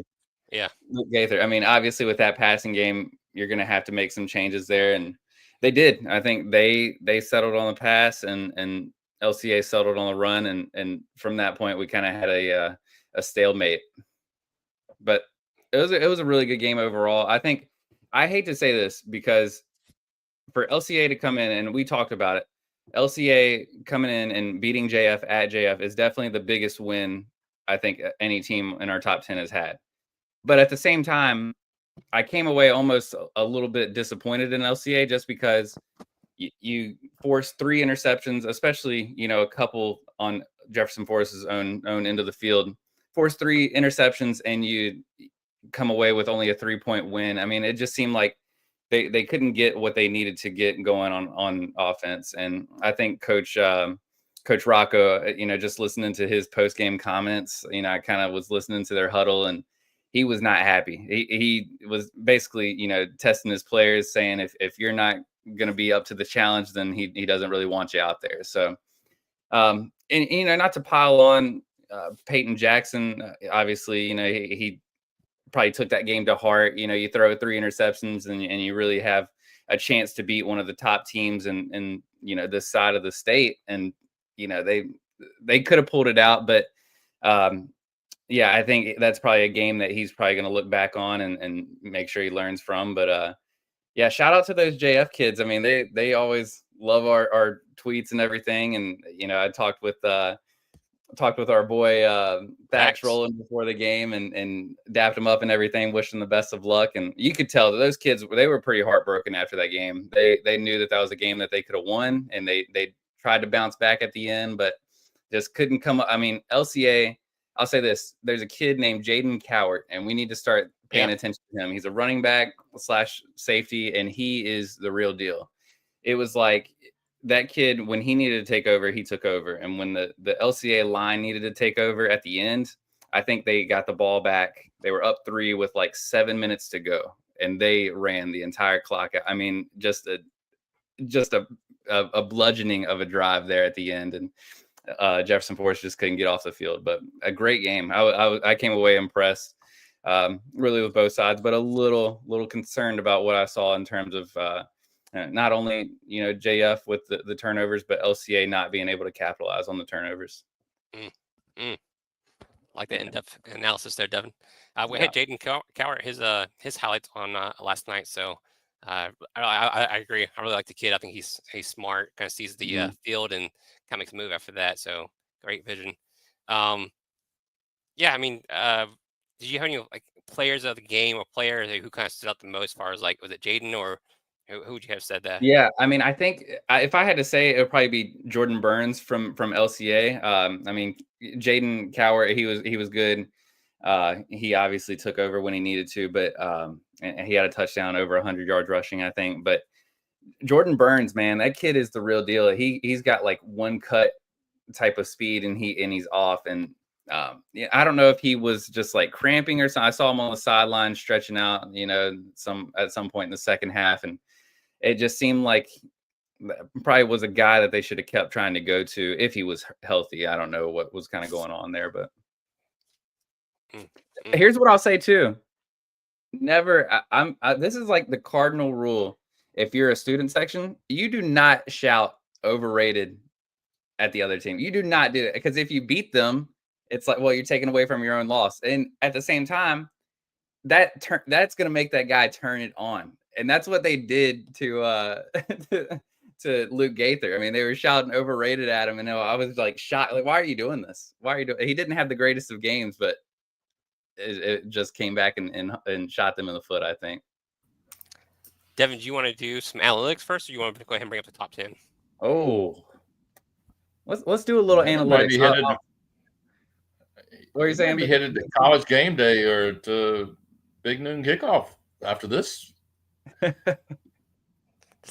Yeah, Luke Gaither. I mean, obviously with that passing game, you're going to have to make some changes there, and they did. I think they settled on the pass, and LCA settled on the run, and from that point, we kind of had a stalemate. But it was a really good game overall. I hate to say this because for LCA to come in, and we talked about it, LCA coming in and beating JF at JF is definitely the biggest win I think any team in our top 10 has had. But at the same time, I came away almost a little bit disappointed in LCA just because you forced 3 interceptions, especially, a couple on Jefferson Forest's own end of the field. Forced 3 interceptions and you come away with only a 3-point win. I mean, it just seemed like they couldn't get what they needed to get going on offense. And I think Coach Rocco, just listening to his post-game comments, I kind of was listening to their huddle, and he was not happy. He was basically, testing his players, saying if you're not going to be up to the challenge, then he doesn't really want you out there. So, and not to pile on Peyton Jackson, obviously, he probably took that game to heart. You throw 3 interceptions and you really have a chance to beat one of the top teams in this side of the state. And, they could have pulled it out, but yeah, I think that's probably a game that he's probably going to look back on and make sure he learns from. But yeah, shout out to those JF kids. I mean, they always love our tweets and everything. And, I talked with our boy Thax Rowland before the game and dapped him up and everything, wished him the best of luck. And you could tell that those kids, they were pretty heartbroken after that game. They knew that was a game that they could have won, and they tried to bounce back at the end, but just couldn't come up. I mean, LCA, I'll say this, there's a kid named Jaden Cowart, and we need to start paying attention to him. He's a running back / safety, and he is the real deal. It was like that kid, when he needed to take over, he took over. And when the LCA line needed to take over at the end, I think they got the ball back. They were up 3 with like 7 minutes to go, and they ran the entire clock. I mean, just a bludgeoning of a drive there at the end. And Jefferson Forest just couldn't get off the field. But a great game. I came away impressed, really, with both sides, but a little concerned about what I saw in terms of not only JF with the turnovers, but LCA not being able to capitalize on the turnovers. Like the in-depth analysis there, Devin. We had Jaden Cowart, his highlights on last night. So I agree. I really like the kid. I think he's smart. Kind of sees the field and kind of makes a move after that. So great vision. Yeah, I mean, did you have any like players of the game or players who kind of stood out the most, as far as like, was it Jaden or who would you have said that? Yeah, I mean, I think if I had to say, it would probably be Jordan Burns from LCA. I mean, Jaden Cowart, he was good. He obviously took over when he needed to, but and he had a touchdown, over 100 yards rushing, I think. But Jordan Burns, man, that kid is the real deal. He's got like one cut type of speed, and he's off. And yeah, I don't know if he was just like cramping or something. I saw him on the sideline stretching out, at some point in the second half, and it just seemed like probably was a guy that they should have kept trying to go to if he was healthy. I don't know what was kind of going on there, but here's what I'll say too. Never. This is like the cardinal rule. If you're a student section, you do not shout overrated at the other team. You do not do it, because if you beat them, it's like, well, you're taking away from your own loss. And at the same time, that's going to make that guy turn it on. And that's what they did to to Luke Gaither. I mean, they were shouting overrated at him, and I was like shocked. Like, why are you doing this? Why are you doing? He didn't have the greatest of games, but it just came back and shot them in the foot, I think. Devin, do you want to do some analytics first, or you want to go ahead and bring up the top 10? Oh, let's do a little analytics. What are you saying? Be headed to College Game Day or to Big Noon Kickoff after this.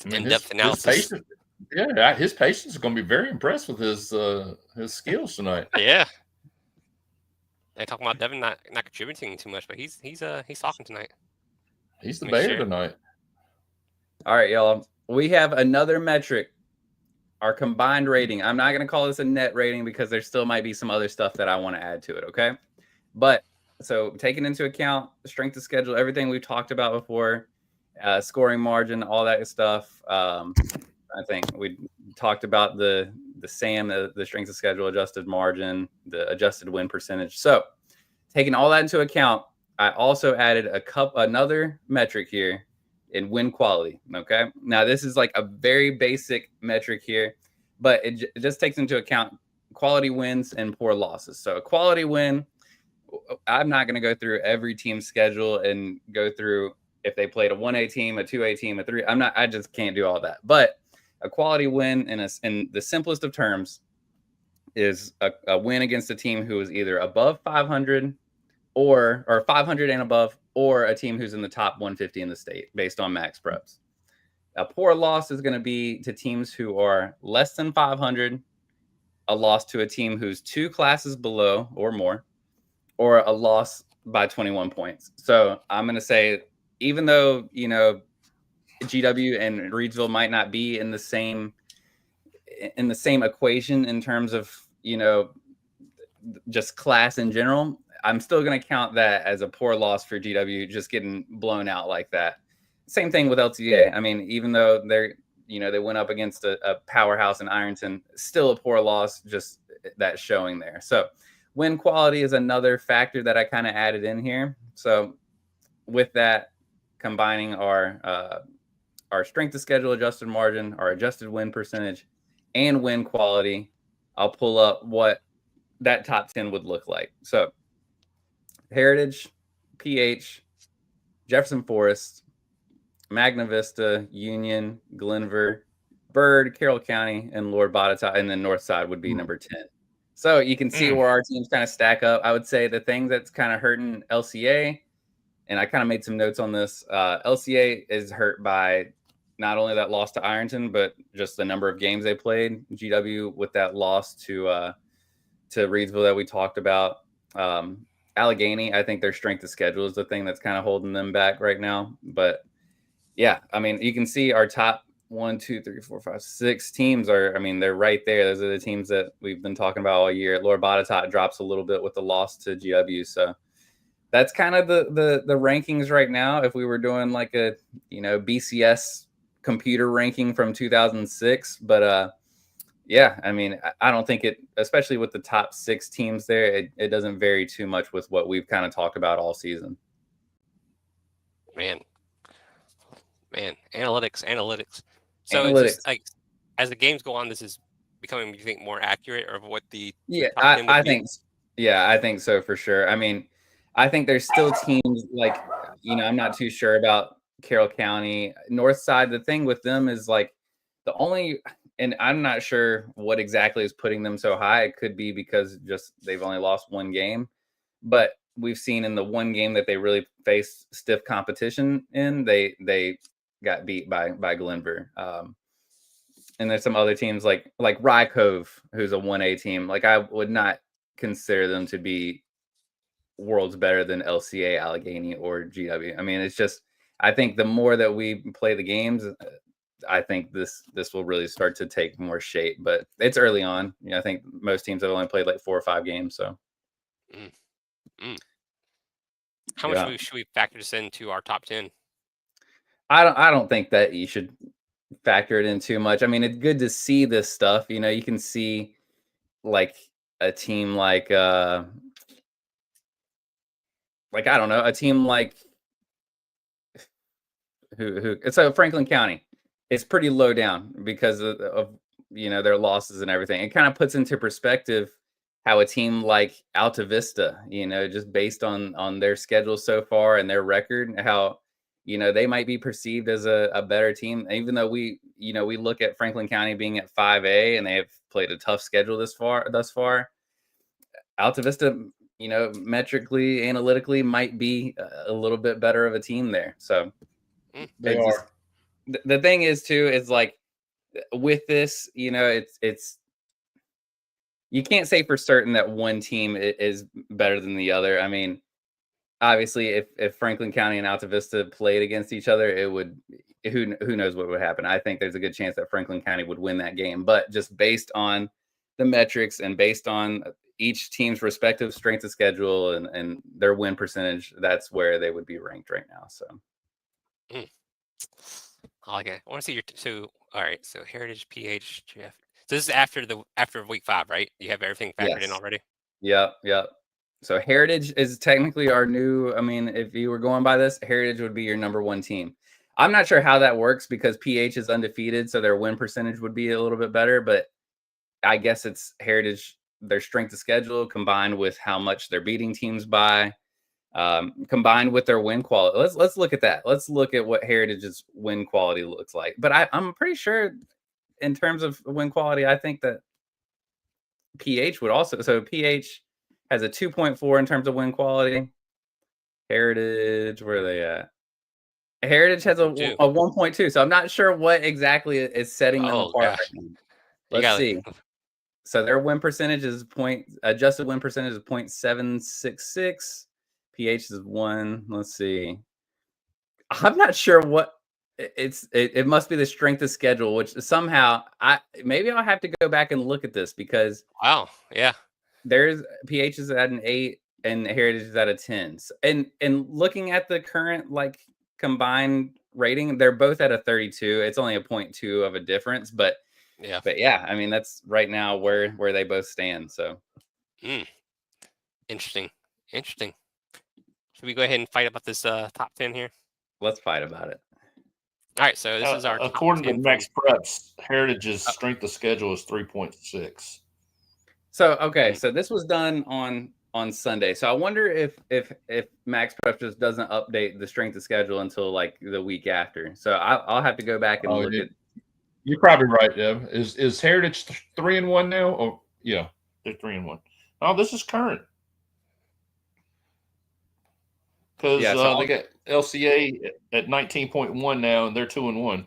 In-depth analysis. His patience is going to be very impressed with his skills tonight. Yeah. They talking about Devin not contributing too much, but he's talking tonight. He's the bear tonight. All right, y'all. We have another metric, our combined rating. I'm not going to call this a net rating because there still might be some other stuff that I want to add to it, okay? But so taking into account the strength of schedule, everything we've talked about before, scoring margin, all that stuff. I think we talked about the SAM, the strength of schedule, adjusted margin, the adjusted win percentage. So taking all that into account, I also added another metric here in win quality. Okay. Now this is like a very basic metric here, but it just takes into account quality wins and poor losses. So a quality win, I'm not going to go through every team's schedule and go through if they played a 1A team, a 2A team, a 3. I just can't do all that. But a quality win in the simplest of terms is a win against a team who is either above 500 or 500 and above, or a team who's in the top 150 in the state based on max preps. A poor loss is going to be to teams who are less than 500, a loss to a team who's 2 classes below or more, or a loss by 21 points. So I'm going to say, even though, GW and Reedsville might not be in the same equation in terms of, just class in general, I'm still going to count that as a poor loss for GW, just getting blown out like that. Same thing with LTA. I mean, even though they went up against a powerhouse in Ironton, still a poor loss, just that showing there. So win quality is another factor that I kind of added in here. So with that, combining our strength of schedule, adjusted margin, our adjusted win percentage, and win quality, I'll pull up what that top 10 would look like. So Heritage, PH, Jefferson Forest, Magna Vista, Union, Glenver, Byrd, Carroll County, and Lord Botetourt, and then North Side would be number 10. So you can see where our teams kind of stack up. I would say the thing that's kind of hurting LCA, and I kind of made some notes on this, LCA is hurt by not only that loss to Ironton, but just the number of games they played. GW with that loss to Reedsville that we talked about. Allegheny, I think their strength of schedule is the thing that's kind of holding them back right now. But yeah, I mean, you can see our top 1, 2, 3, 4, 5, 6 teams they're right there. Those are the teams that we've been talking about all year. Lord Botetourt drops a little bit with the loss to GW. So that's kind of the rankings right now. If we were doing like a, BCS computer ranking from 2006, but yeah, I mean, I don't think it, especially with the top 6 teams there, it doesn't vary too much with what we've kind of talked about all season. Man, analytics. So it's just like, as the games go on, this is becoming, you think, more accurate, or what the I think so for sure. I mean, I think there's still teams like, I'm not too sure about Carroll County, North Side. The thing with them is like and I'm not sure what exactly is putting them so high. It could be because just they've only lost 1 game, but we've seen in the 1 game that they really faced stiff competition in, they got beat by Glenver. And there's some other teams like Rye Cove, who's a 1A team. Like I would not consider them to be worlds better than LCA, Allegheny, or GW. I mean, it's just I think the more that we play the games, I think this will really start to take more shape. But it's early on. I think most teams have only played like 4 or 5 games. So, how much should we factor this into our top 10? I don't think that you should factor it in too much. I mean, it's good to see this stuff. You can see like a team like I don't know, a team like who so Franklin County. It's pretty low down because of their losses and everything. It kind of puts into perspective how a team like Alta Vista, just based on their schedule so far and their record, how they might be perceived as a better team, even though we look at Franklin County being at 5A and they have played a tough schedule thus far. Alta Vista, metrically, analytically, might be a little bit better of a team there. So they are. The thing is too is like with this, it's you can't say for certain that one team is better than the other. I mean, obviously, if Franklin County and Alta Vista played against each other, it would who knows what would happen. I think there's a good chance that Franklin County would win that game, but just based on the metrics and based on each team's respective strength of schedule and their win percentage, that's where they would be ranked right now. So, I like it. I want to see your all right. So Heritage, PH, GF. So this is after week 5, right? You have everything factored in already. Yep. So Heritage is technically our new. I mean, if you were going by this, Heritage would be your number 1 team. I'm not sure how that works because PH is undefeated, so their win percentage would be a little bit better. But I guess it's Heritage, their strength of schedule combined with how much they're beating teams by, combined with their win quality. Let's look at that. Let's look at what Heritage's win quality looks like. But I'm pretty sure in terms of win quality, I think that PH would also. So PH has a 2.4 in terms of win quality. Heritage, where are they at? Heritage has a 1.2. So I'm not sure what exactly is setting them apart. Let's see. So their win percentage is adjusted win percentage is 0.766. PH is 1. Let's see. I'm not sure what it must be the strength of schedule, which somehow maybe I'll have to go back and look at this because there's PH is at an 8 and Heritage is at a 10. And looking at the current like combined rating, they're both at a 32. It's only a 0.2 of a difference, but I mean that's right now where they both stand. So interesting. Should we go ahead and fight about this top 10 here? Let's fight about it. All right, so this is our according to Max Preps, Heritage's strength of schedule is 3.6. So so this was done on Sunday. So I wonder if Max Preps just doesn't update the strength of schedule until like the week after. So I'll have to go back and look at. You're probably right, Deb. Is Heritage 3-1 now? Oh yeah, they're 3-1. Oh, this is current. Because they got LCA at 19.1 now, and they're 2-1.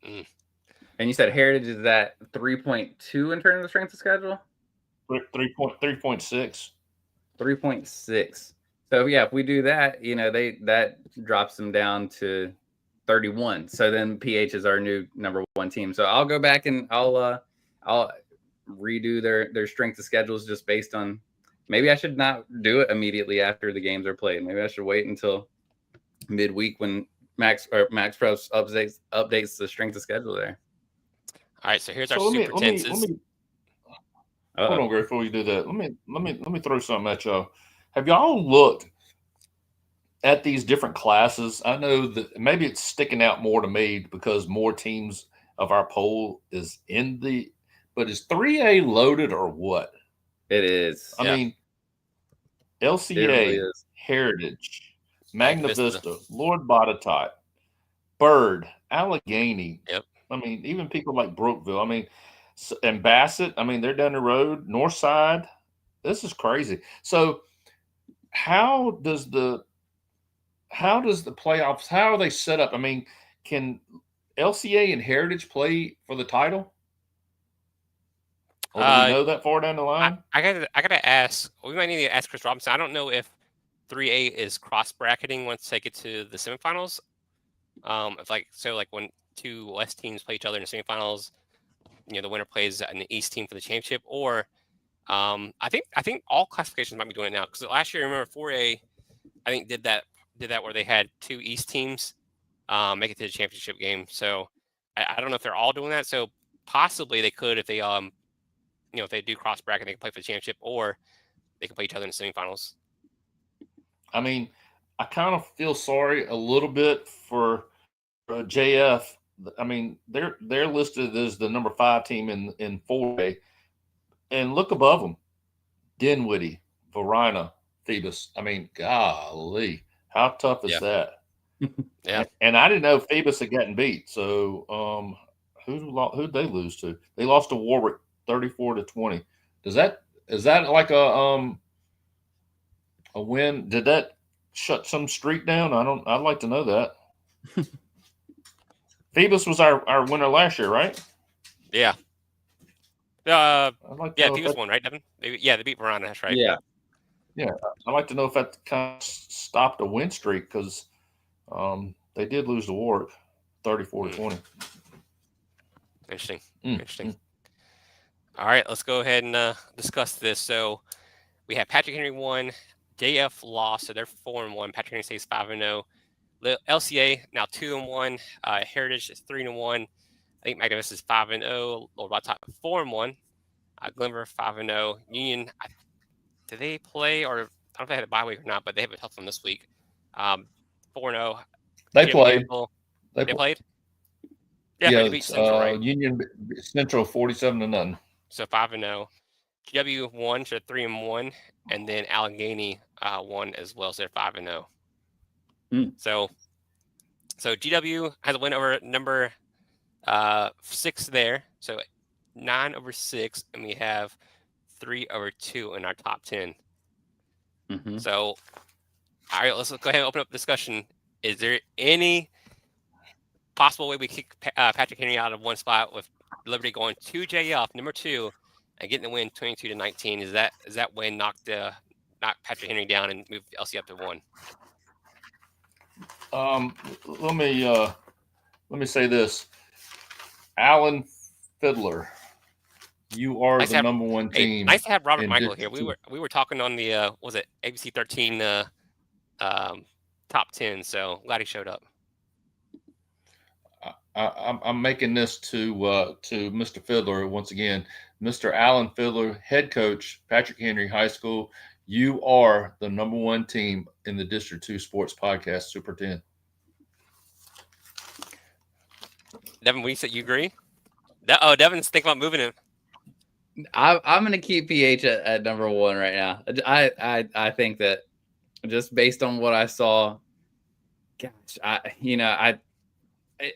And you said Heritage is at 3.2 in terms of strength of schedule? 3.6. 3.6. So yeah, if we do that, that drops them down to 31. So then PH is our new number 1 team. So I'll go back and I'll redo their strength of schedules just based on. Maybe I should not do it immediately after the games are played. Maybe I should wait until midweek when Max Pros updates the strength of schedule there. All right, so here's our super tenses. Hold on, Greg, before you do that, let me throw something at y'all. Have y'all looked at these different classes? I know that maybe it's sticking out more to me because more teams of our poll is but is 3A loaded or what? It is. I mean, LCA, really Heritage, Magna Vista, Lord Botetourt, Bird, Allegheny. Yep. I mean, even people like Brookville. I mean, and Bassett. I mean, they're down the road. Northside. This is crazy. So, how does the playoffs? How are they set up? I mean, LCA and Heritage play for the title? Or do we know that far down the line? I gotta ask. We might need to ask Chris Robinson. I don't know if 3A is cross bracketing once they get to the semifinals. If when two West teams play each other in the semifinals, the winner plays an East team for the championship. Or I think all classifications might be doing it now, because last year, remember 4A, I think did that where they had two East teams make it to the championship game. So I don't know if they're all doing that. So possibly they could, if they if they do cross bracket, they can play for the championship, or they can play each other in the semifinals. I mean, I kind of feel sorry a little bit for JF. I mean, they're listed as the number 5 team in 4A, and look above them: Dinwiddie, Varina, Phoebus. I mean, golly, how tough is that? Yeah. And I didn't know Phoebus had gotten beat. So who'd they lose to? They lost to Warwick 34-20. Is that like a win? Did that shut some streak down? I'd like to know that. Phoebus was our winner last year, right? Yeah. Phoebus won, right, Devin? They beat Varina, that's right. Yeah. I'd like to know if that kind of stopped a win streak, because they did lose to Warwick 34-20. Interesting. All right, let's go ahead and discuss this. So we have Patrick Henry 1, JF lost, so they're 4-1. Patrick Henry stays 5-0. LCA now 2-1. Heritage is 3-1. I think Magdavis is 5-0. Lord Top 4-1. Glenver 5-0. Union, did they play, or I don't know if they had a bye week or not, but they have a tough one this week. 4-0. They played. They played. Yeah, they beat Central, right? Union Central 47-0. So 5-0. GW 1, so 3-1, and then Allegheny 1 as well, so they're 5-0. So GW has a win over number 6 there, so 9/6, and we have 3/2 in our top 10. So, all right, let's go ahead and open up discussion. Is there any possible way we kick Patrick Henry out of one spot with Liberty going to JF number 2 and getting the win 22-19? Is that win knock Patrick Henry down and move LC up to 1? Let me say this. Alan Fiddler, you are the number 1 team. Nice to have Robert Michael here. We were talking on the was it ABC 13 top 10, so glad he showed up. I'm making this to Mr. Fiddler once again. Mr. Alan Fiddler, head coach, Patrick Henry High School. You are the number 1 team in the District 2 Sports Podcast Super 10. Devin, what you said, you agree? Devin's thinking about moving him. I'm going to keep PH at number 1 right now. I think that just based on what I saw, gosh,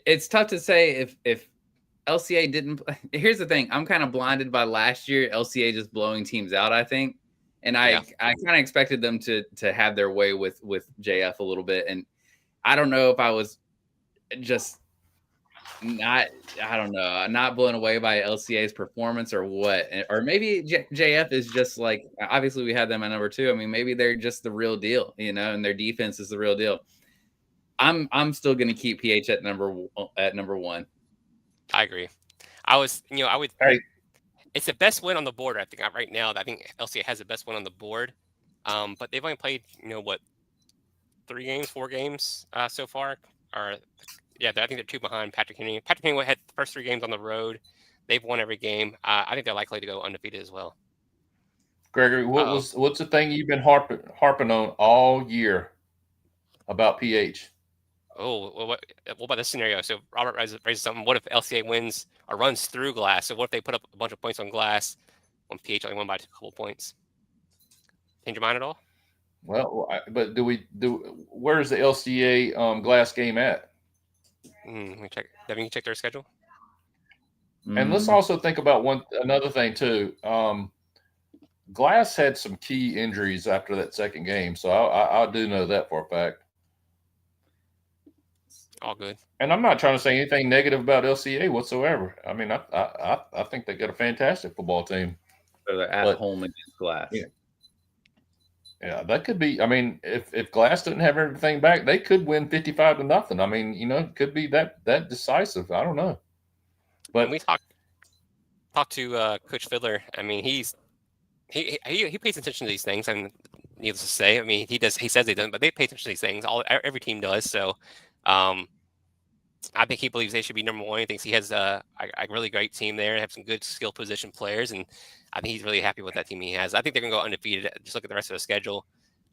it's tough to say if LCA didn't. Here's the thing: I'm kind of blinded by last year LCA just blowing teams out, I think, and I kind of expected them to have their way with JF a little bit, and I don't know if I was just not blown away by LCA's performance or what, or maybe JF is just like, obviously we had them at number 2. I mean, maybe they're just the real deal, and their defense is the real deal. I'm still going to keep PH at number 1. I agree. I would. Hey. It's the best win on the board, I think, right now. I think LCA has the best win on the board. But they've only played, 4 games so far. I think they're 2 behind Patrick Henry. Patrick Henry had the first 3 games on the road. They've won every game. I think they're likely to go undefeated as well. Gregory, what's the thing you've been harping on all year about PH? Oh, well, what about this scenario? So Robert raises something. What if LCA wins or runs through Glass? So what if they put up a bunch of points on Glass when PH only won by a couple points? Change your mind at all? Well, but where's the LCA Glass game at? Let me check. Devin, you check their schedule. And let's also think about another thing too. Glass had some key injuries after that second game, so I do know that for a fact. All good. And I'm not trying to say anything negative about LCA whatsoever. I mean, I think they got a fantastic football team. So they're at home against Glass. Yeah, that could be. I mean, if Glass didn't have everything back, they could win 55-0. I mean, it could be that decisive. I don't know. But when we talked to Coach Fiddler, I mean, he pays attention to these things. And needless to say, I mean, he says he doesn't, but they pay attention to these things. Every team does. So, I think he believes they should be number one. He thinks he has a really great team there and have some good skill position players. And I think he's really happy with that team he has. I think they're going to go undefeated. Just look at the rest of the schedule.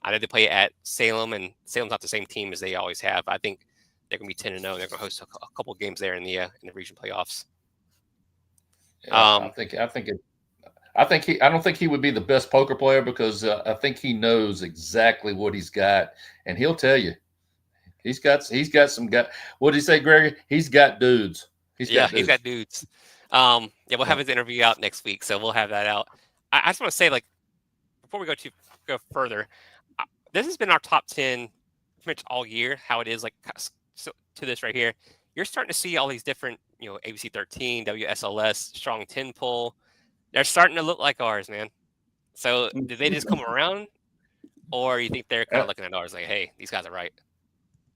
I know they play at Salem, and Salem's not the same team as they always have. I think they're going to be 10-0. They're going to host a couple of games there in the region playoffs. I don't think he would be the best poker player because I think he knows exactly what he's got, and he'll tell you. He's got some guy. What did he say, Gregory? He's got dudes. He's got dudes. We'll have his interview out next week, so we'll have that out. I just want to say, like, before we go further, this has been our top 10 pretty much all year. How it is, like, so to this right here, you're starting to see all these different, ABC 13, WSLS, Strong 10 poll. They're starting to look like ours, man. So did they just come around, or you think they're kind of looking at ours like, hey, these guys are right?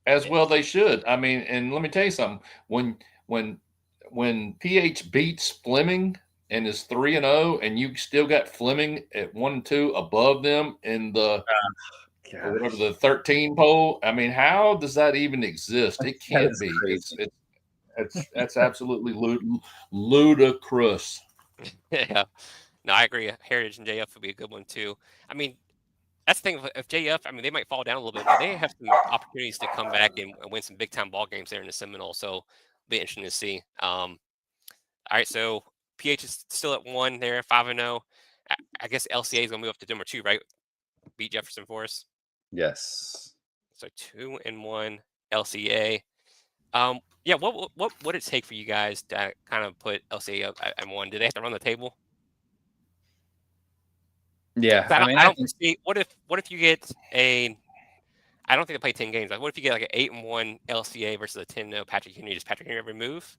As well they should. I mean, and let me tell you something. When PH beats Fleming and is 3-0, and you still got Fleming at 1-2 above them in the whatever the 13 poll. I mean, how does that even exist? It can't be. That's absolutely ludicrous. Yeah. No, I agree. Heritage and JF would be a good one too. I mean, that's the thing. If JF, I mean, they might fall down a little bit, but they have some opportunities to come back and win some big time ball games there in the Seminole. So it'll be interesting to see. All right, so PH is still at 1 there, 5-0. I guess LCA is gonna move up to number 2, right? Beat Jefferson Forest. Yes. So 2-1 LCA. What would it take for you guys to kind of put LCA up at 1? Do they have to run the table? Yeah, I don't see. What if you get a? I don't think they play 10 games. Like, what if you get like an 8-1 LCA versus a 10-0 Patrick Henry? Does Patrick Henry ever move?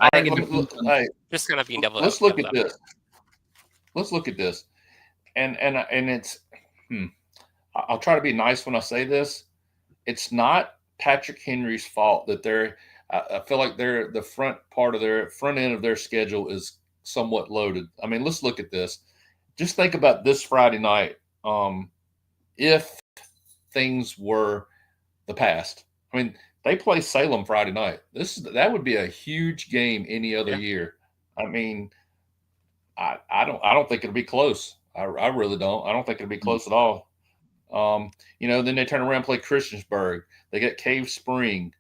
I think just kind of being devil. Let's look at this. Let's look at this, and it's. I'll try to be nice when I say this. It's not Patrick Henry's fault that they're. I feel like the front end of their schedule is somewhat loaded. I mean, let's look at this. Just think about this Friday night. If things were the past, I mean, they play Salem Friday night. That would be a huge game any other year. I mean, I don't think it'll be close. I really don't. I don't think it'll be close at all. Then they turn around and play Christiansburg. They get Cave Spring,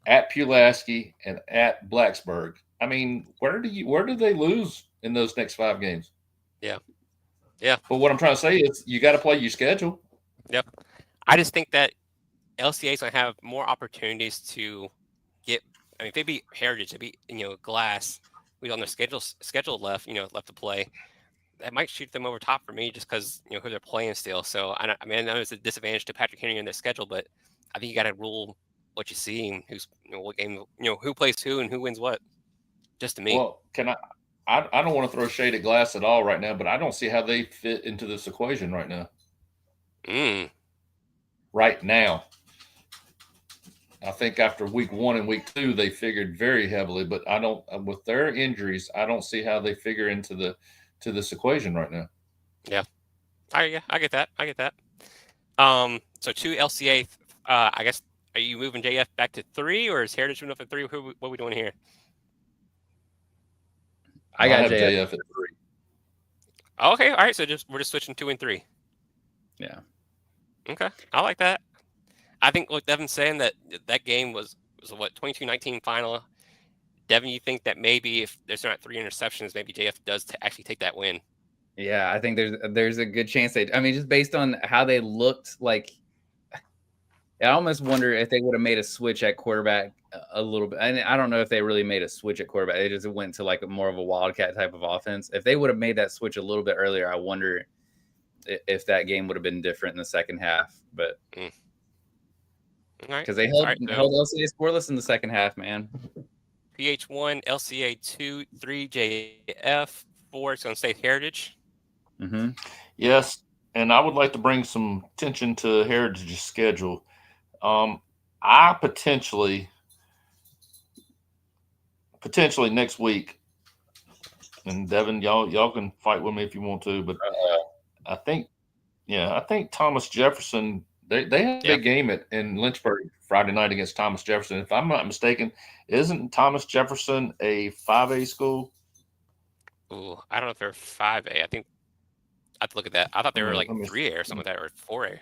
at Pulaski, and at Blacksburg. I mean, where do they lose in those next 5 games? Yeah. But what I'm trying to say is you got to play your schedule. Yep. I just think that LCA is going to have more opportunities to get. I mean, if they beat Heritage, they beat Glass, who's on their schedule left to play. That might shoot them over top for me, just because who they're playing still. So I know it's a disadvantage to Patrick Henry in their schedule, but I think you got to rule what you see and who's what game who plays who and who wins what. Just to me. Well, I don't want to throw shade at Glass at all right now, but I don't see how they fit into this equation right now. Right now. I think after week 1 and week 2, they figured very heavily, but with their injuries, I don't see how they figure into this equation right now. Yeah. I get that. So 2 LCA, I guess, are you moving JF back to 3, or is Heritage moving up to 3? What are we doing here? I got JF at 3. Okay, all right. So we're just switching 2 and 3. Yeah. Okay, I like that. I think what Devin's saying that game was what 22-19 final. Devin, you think that maybe if there's not 3 interceptions, maybe JF does actually take that win? Yeah, I think there's a good chance just based on how they looked, like I almost wonder if they would have made a switch at quarterback a little bit. And I don't know if they really made a switch at quarterback. They just went to like more of a wildcat type of offense. If they would have made that switch a little bit earlier, I wonder if that game would have been different in the second half. But Because they held LCA scoreless in the second half, man. PH 1, LCA 2, 3, JF, 4. It's going to stay Heritage. Mm-hmm. Yes, and I would like to bring some attention to Heritage's schedule. I potentially next week, and Devin, y'all can fight with me if you want to, but I think Thomas Jefferson, they have a big game in Lynchburg Friday night against Thomas Jefferson. If I'm not mistaken, isn't Thomas Jefferson a 5A school? Ooh, I don't know if they're 5A. I think I have to look at that. I thought they were like 3A or something like that, or 4A.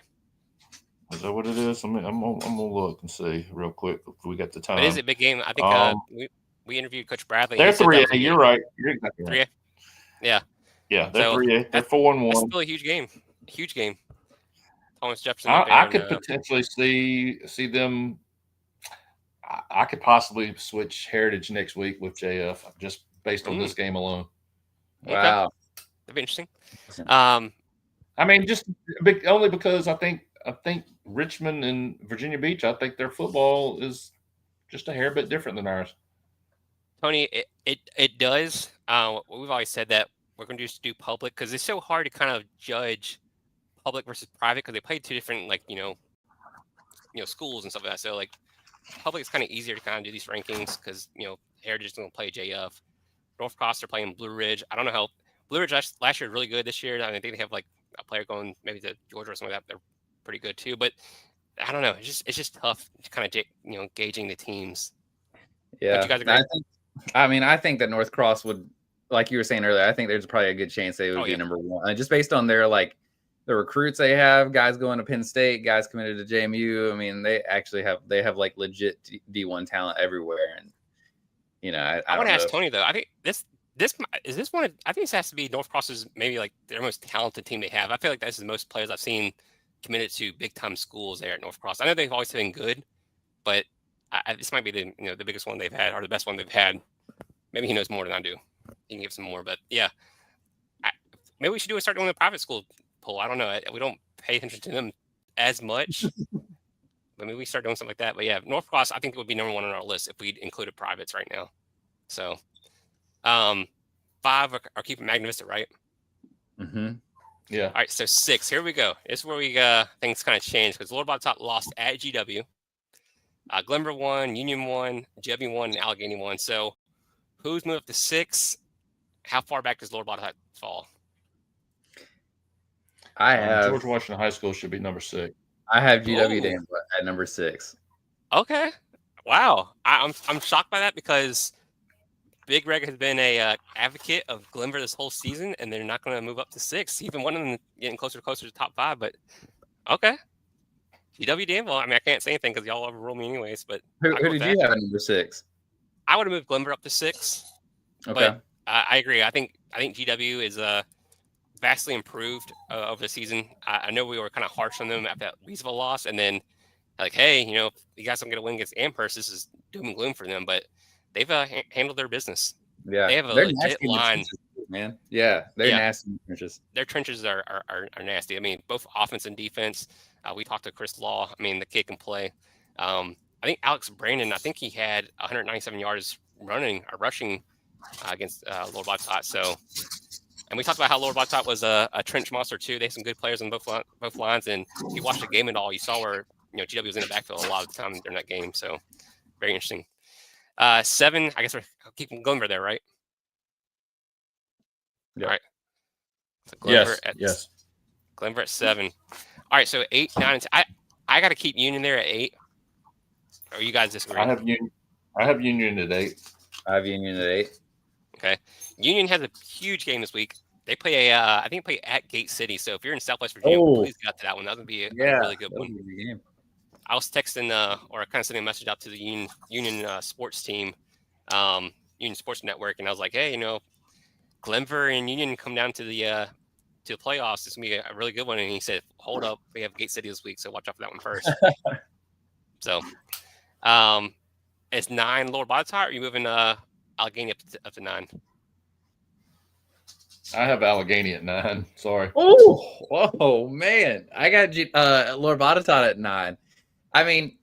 Is that what it is? I'm gonna look and see real quick if we got the time. But it is a big game. I think we interviewed Coach Bradley. They're 3A. You're right. You're exactly right. 3A. Yeah. Yeah, they're 3A. They're 4-1. That's still a huge game. Huge game. Thomas Jefferson. I could potentially see them. I could possibly switch Heritage next week with JF just based on this game alone. Wow, okay. That'd be interesting. I mean, just only because I think Richmond and Virginia Beach, I think their football is just a hair bit different than ours. Tony, it does. We've always said that we're going to just do public because it's so hard to kind of judge public versus private because they play two different schools and stuff like that. So like public is kind of easier to kind of do these rankings because Heritage is going to play JF. North Cross are playing Blue Ridge. I don't know how Blue Ridge last year was really good this year. I think they have like a player going maybe to Georgia or something like that. They're pretty good too. But I don't know. It's just tough to kind of gauging the teams. Yeah, you guys agree? I think that North Cross would, like you were saying earlier, I think there's probably a good chance they would be number one, just based on their the recruits they have, guys going to Penn State, guys committed to JMU. I mean, they actually have like legit D1 talent everywhere, and I want to ask Tony though. I think this one. I think this has to be North Cross's maybe like their most talented team they have. I feel like this is the most players I've seen committed to big time schools there at North Cross. I know they've always been good, but this might be the biggest one they've had or the best one they've had. Maybe he knows more than I do. He can give some more, but yeah, maybe we should start doing a private school poll. I don't know. We don't pay attention to them as much. But maybe we start doing something like that. But yeah, North Cross, I think it would be number one on our list if we included privates right now. So, 5 are keeping Magna Vista, right? Mm-hmm. Yeah. All right, so 6. Here we go. This is where we things kind of changed because Lord Bottom lost at GW. Glenver won, Union won, GW won, and Allegheny won. So, who's moved up to 6? How far back does Lord Bottom fall? I have George Washington High School should be number 6. I have GW Danville at number 6. Okay. Wow. I'm shocked by that because Big Reg has been a advocate of Glenver this whole season, and they're not going to move up to 6. Even one of them getting closer to top 5. But okay. GW Danville. I mean, I can't say anything because y'all overrule me anyways. But who did you have at number 6? I would have moved Glenver up to 6. Okay. But I agree. I think GW is vastly improved over the season. I know we were kind of harsh on them after that Leesville loss, and then like, hey, if you guys don't get a win against Amherst, this is doom and gloom for them. But they've handled their business. Yeah, they have a legit line, man. Yeah, they're nasty in the trenches. Their trenches are nasty. I mean, both offense and defense. We talked to Chris Law. I mean, the kid can play. I think Alex Brandon. I think he had 197 yards rushing against Lord Bottom. So. And we talked about how Lord Bottom was a trench monster too. They had some good players on both lines, and if you watched the game at all, you saw where GW was in the backfield a lot of the time during that game. So very interesting. 7, I guess we're keeping Glenver there, right? Yeah. All right. So Glenver yes. Glenver at 7. All right. So 8, 9, and 10. I got to keep Union there at 8. Or you guys disagree? I have Union at 8. I have Union at 8. Okay. Union has a huge game this week. They play I think play at Gate City. So if you're in Southwest Virginia, please get out to that one. That would be a really good one. Game. I was texting or kind of sending a message out to the Union sports team, Union Sports Network, and I was like, hey, Glenver and Union come down to the playoffs. It's gonna be a really good one. And he said, hold up, we have Gate City this week, so watch out for that one first. So, it's 9 Lord Bottom, or are you moving Allegheny up to 9? I have Allegheny at 9. Sorry. Oh man, I got Lord Bottom at 9. I mean,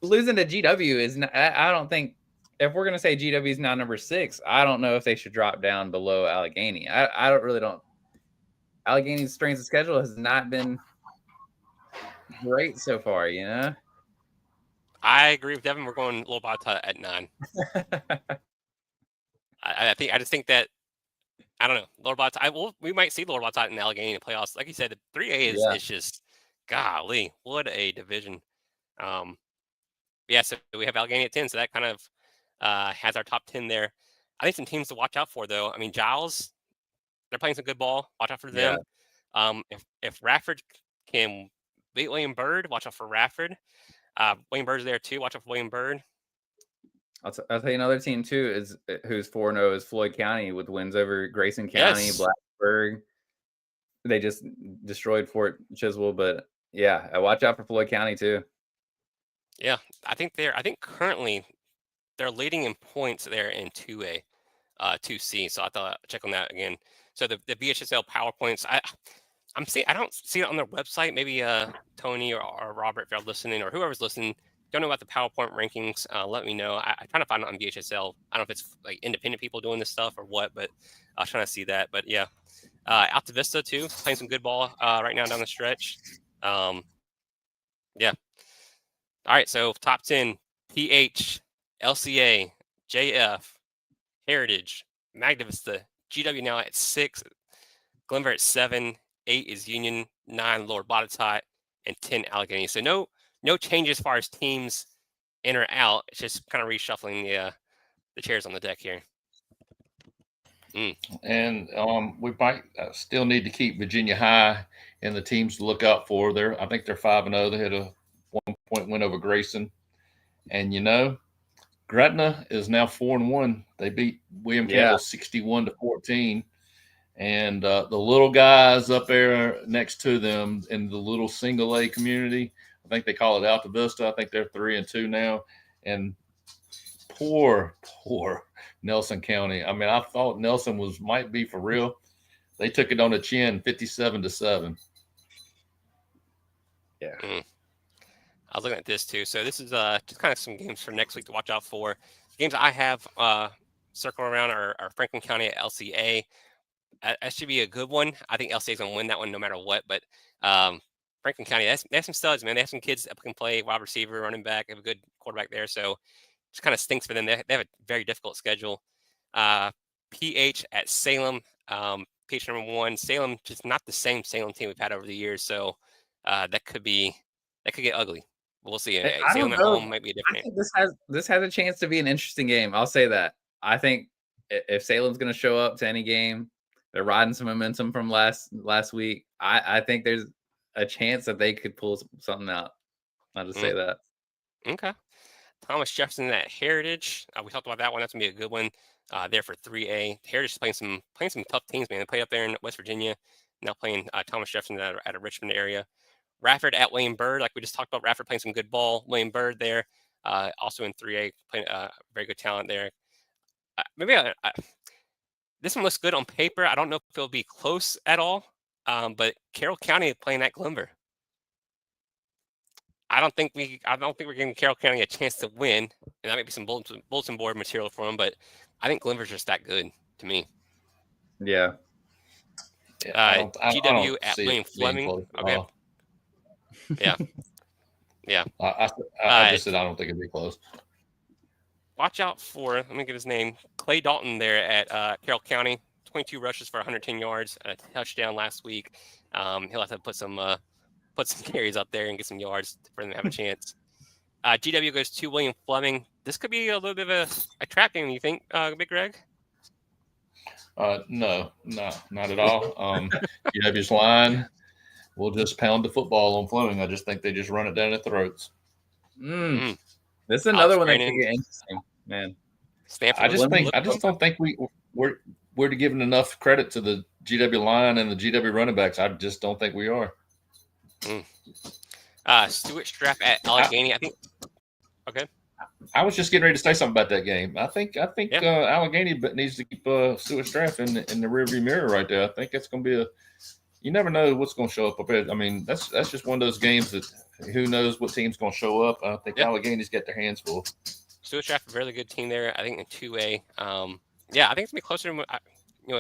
losing to GW is not, I don't think, if we're gonna say GW is now number 6, I don't know if they should drop down below Allegheny. I don't. Allegheny's strength of schedule has not been great so far, you know. I agree with Devin. We're going Lower Bottom at 9. I just think that, I don't know, Lower Bottom. We might see Lower Bottom in Allegheny in the playoffs. Like you said, the 3A is just, golly, what a division. So we have Allegheny at 10, so that kind of has our top 10 there. I think some teams to watch out for, though. I mean, Giles, they're playing some good ball. Watch out for them. If Rafford can beat William Byrd, watch out for Rafford. William Byrd's there too. Watch out for William Byrd. I'll tell you another team too who's 4-0 is Floyd County with wins over Grayson County, Blacksburg. They just destroyed Fort Chiswell, but watch out for Floyd County too. Yeah, I think currently they're leading in points there in 2A, 2C. So I thought I'd check on that again. So the BHSL PowerPoints, I don't see it on their website. Maybe Tony or Robert, if you're listening, or whoever's listening, don't know about the PowerPoint rankings. Let me know. I'm trying to find it on BHSL. I don't know if it's like independent people doing this stuff or what, but I was trying to see that. But yeah, Alta Vista too, playing some good ball right now down the stretch. Yeah. All right, so top 10, PH, LCA, JF, Heritage, Magna Vista, GW now at 6, Glenver at 7, 8 is Union, 9 Lower Botetourt, and 10 Allegheny. So no change as far as teams in or out. It's just kind of reshuffling the chairs on the deck here. And we might still need to keep Virginia High and the teams to look out for. I think they're 5-0. They had a 1-point win over Grayson, and Gretna is now 4-1. They beat William Campbell 61-14, and the little guys up there next to them in the little single A community, I think they call it Alta Vista. I think they're 3-2 now, and poor Nelson County. I mean, I thought Nelson might be for real. They took it on the chin, 57-7. Yeah. I was looking at this too. So this is just kind of some games for next week to watch out for. The games I have circling around are Franklin County at LCA. That should be a good one. I think LCA is going to win that one no matter what. But Franklin County, they have some studs, man. They have some kids that can play wide receiver, running back. They have a good quarterback there. So it just kind of stinks for them. They have a very difficult schedule. PH at Salem. PH number 1. Salem, just not the same Salem team we've had over the years. So that could get ugly. We'll see. Salem at home might be a different. I think this has a chance to be an interesting game. I'll say that. I think if Salem's going to show up to any game, they're riding some momentum from last week. I think there's a chance that they could pull something out. I'll just say that. Okay. Thomas Jefferson at Heritage. We talked about that one. That's going to be a good one there for 3A. Heritage is playing some tough teams, man. They played up there in West Virginia. Now playing Thomas Jefferson at a Richmond area. Rafford at William Byrd, like we just talked about. Rafford playing some good ball. William Byrd there, also in 3A, playing very good talent there. This one looks good on paper. I don't know if it'll be close at all, but Carroll County playing at Glenver. I don't think we're giving Carroll County a chance to win, and that might be some bulletin board material for them. But I think Glenver's just that good to me. Yeah. GW at William Fleming. Okay. Yeah. I just said I don't think it'd be close. Watch out for, let me get his name, Clay Dalton there at Carroll County. 22 rushes for 110 yards, a touchdown last week. He'll have to put some carries up there and get some yards for them to have a chance. GW goes to William Fleming. This could be a little bit of a trap game, you think, Big Greg? No, not at all. GW's line will just pound the football on Fleming. I just think they just run it down their throats. This is another one that could get interesting, man. I just don't think we're giving enough credit to the GW line and the GW running backs. I just don't think we are. Stuart Strapp at Allegheny. I think. Okay. I was just getting ready to say something about that game. I think Allegheny needs to keep Stuart Strapp in the rearview mirror right there. I think it's going to be you never know what's going to show up there. I mean, that's just one of those games that who knows what team's going to show up. I think Allegheny's got their hands full. Stewart Draft, a really good team there. I think in 2A. Yeah, I think it's gonna be closer to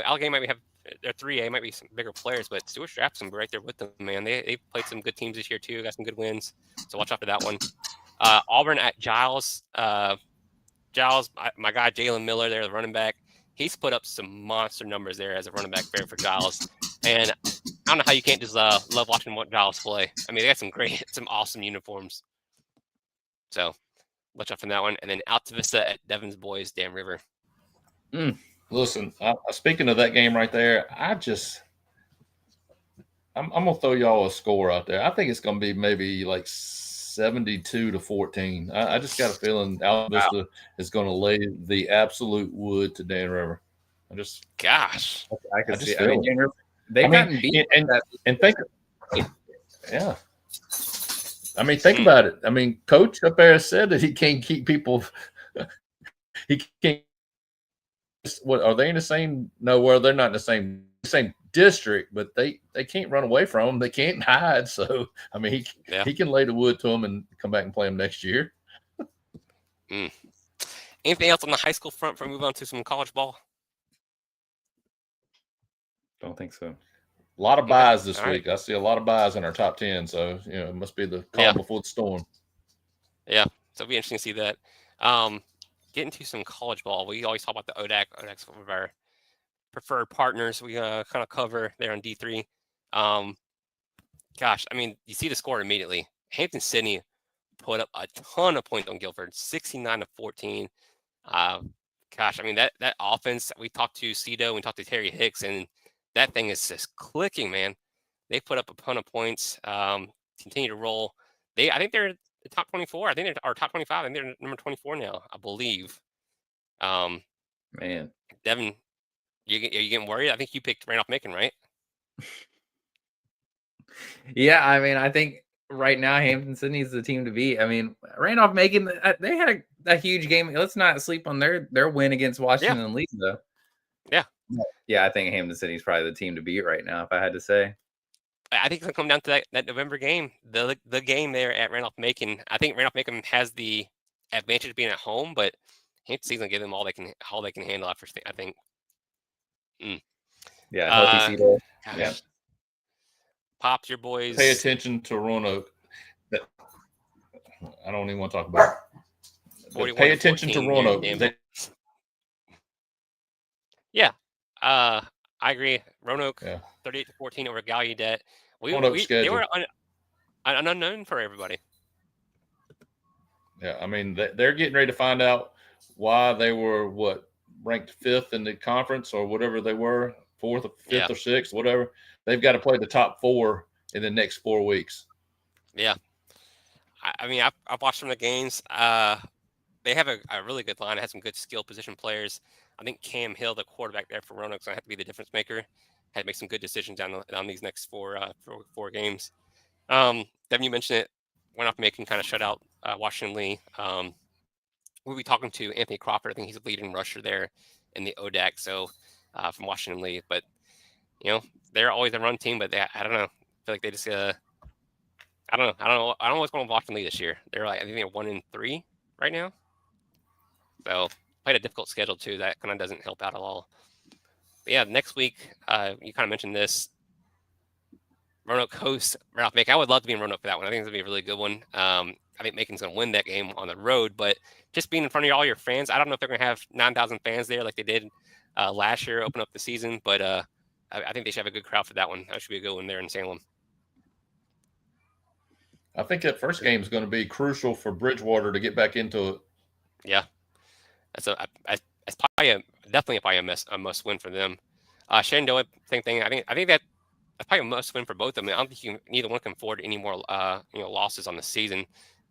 Allegheny might have their 3A might be some bigger players, but Stewart Draft's gonna be right there with them, man. They played some good teams this year too. Got some good wins, so watch out for that one. Auburn at Giles. Giles, my guy Jalen Miller there, the running back. He's put up some monster numbers there as a running back for Giles, and I don't know how you can't just love watching Giles play. I mean, they got some awesome uniforms. So watch out for that one. And then Alta Vista at Devon's Boys, Dam River. Listen, speaking of that game right there, I'm going to throw y'all a score out there. I think it's going to be maybe like 72-14. I just got a feeling Alta Vista is going to lay the absolute wood to Dan River. I can see it. I mean, they've gotten beat. And think, yeah. I mean, think about it. I mean, Coach up there said that he can't keep people. He can't. What are they in the same? No, well, they're not in the same district, but they can't run away from them. They can't hide. So I mean, he can lay the wood to them and come back and play them next year. Anything else on the high school front before we move on to some college ball? Don't think so. A lot of buys this week. I see a lot of buys in our top 10. So, it must be the calm before the storm. Yeah. So it'll be interesting to see that. Get into some college ball. We always talk about the ODAC. ODAC's one of our preferred partners. We kind of cover there on D3. Gosh, I mean, you see the score immediately. Hampton-Sydney put up a ton of points on Guilford, 69-14. Gosh, I mean, that offense, we talked to Cito, we talked to Terry Hicks, and that thing is just clicking, man. They put up a ton of points, continue to roll. I think they're the top 24. I think they're top 25. I think they're number 24 now, I believe. Man. Devin, are you getting worried? I think you picked Randolph-Macon, right? Yeah, I mean, I think right now Hampton-Sydney is the team to beat. I mean, Randolph-Macon, they had a huge game. Let's not sleep on their win against Washington and Lee, though. Yeah. Yeah, I think Hampton-Sydney is probably the team to beat right now, if I had to say. I think it's going to come down to that November game, the game there at Randolph-Macon. I think Randolph-Macon has the advantage of being at home, but Hampton-Sydney's going to give them all they can handle. I think. Yeah, healthy Cito. Yeah. Pops, your boys. Pay attention to Roanoke. I don't even want to talk about it. Pay attention to Roanoke. I agree. Roanoke, 38-14 over Gallaudet. They were an unknown for everybody. Yeah, I mean, they're getting ready to find out why they were, ranked 5th in the conference or whatever they were, 4th or 5th or 6th, whatever. They've got to play the top 4 in the next 4 weeks. Yeah. I mean, I've watched some of the games. They have a really good line. It has some good skill position players. I think Cam Hill, the quarterback there for Roanoke, is going to have to be the difference maker. Had to make some good decisions on these next four games. Devin, you mentioned it. Randolph-Macon kind of shut out Washington Lee. We'll be talking to Anthony Crawford. I think he's a leading rusher there in the ODAC. So from Washington Lee, but they're always a run team. But I don't know. I feel like they just I don't know. I don't know what's going on with Washington Lee this year. I think they're 1-3 right now. So played a difficult schedule too. That kind of doesn't help out at all. But yeah, next week, you kind of mentioned this. Roanoke hosts Randolph-Macon. I would love to be in Roanoke for that one. I think it's going to be a really good one. I think Macon's going to win that game on the road, but just being in front of all your fans, I don't know if they're going to have 9,000 fans there like they did last year, open up the season, but I think they should have a good crowd for that one. That should be a good one there in Salem. I think that first game is going to be crucial for Bridgewater to get back into it. Yeah. That's probably definitely a must win for them. Shenandoah, same thing. I think that's probably a must win for both of them. I don't think neither one can afford any more losses on the season, as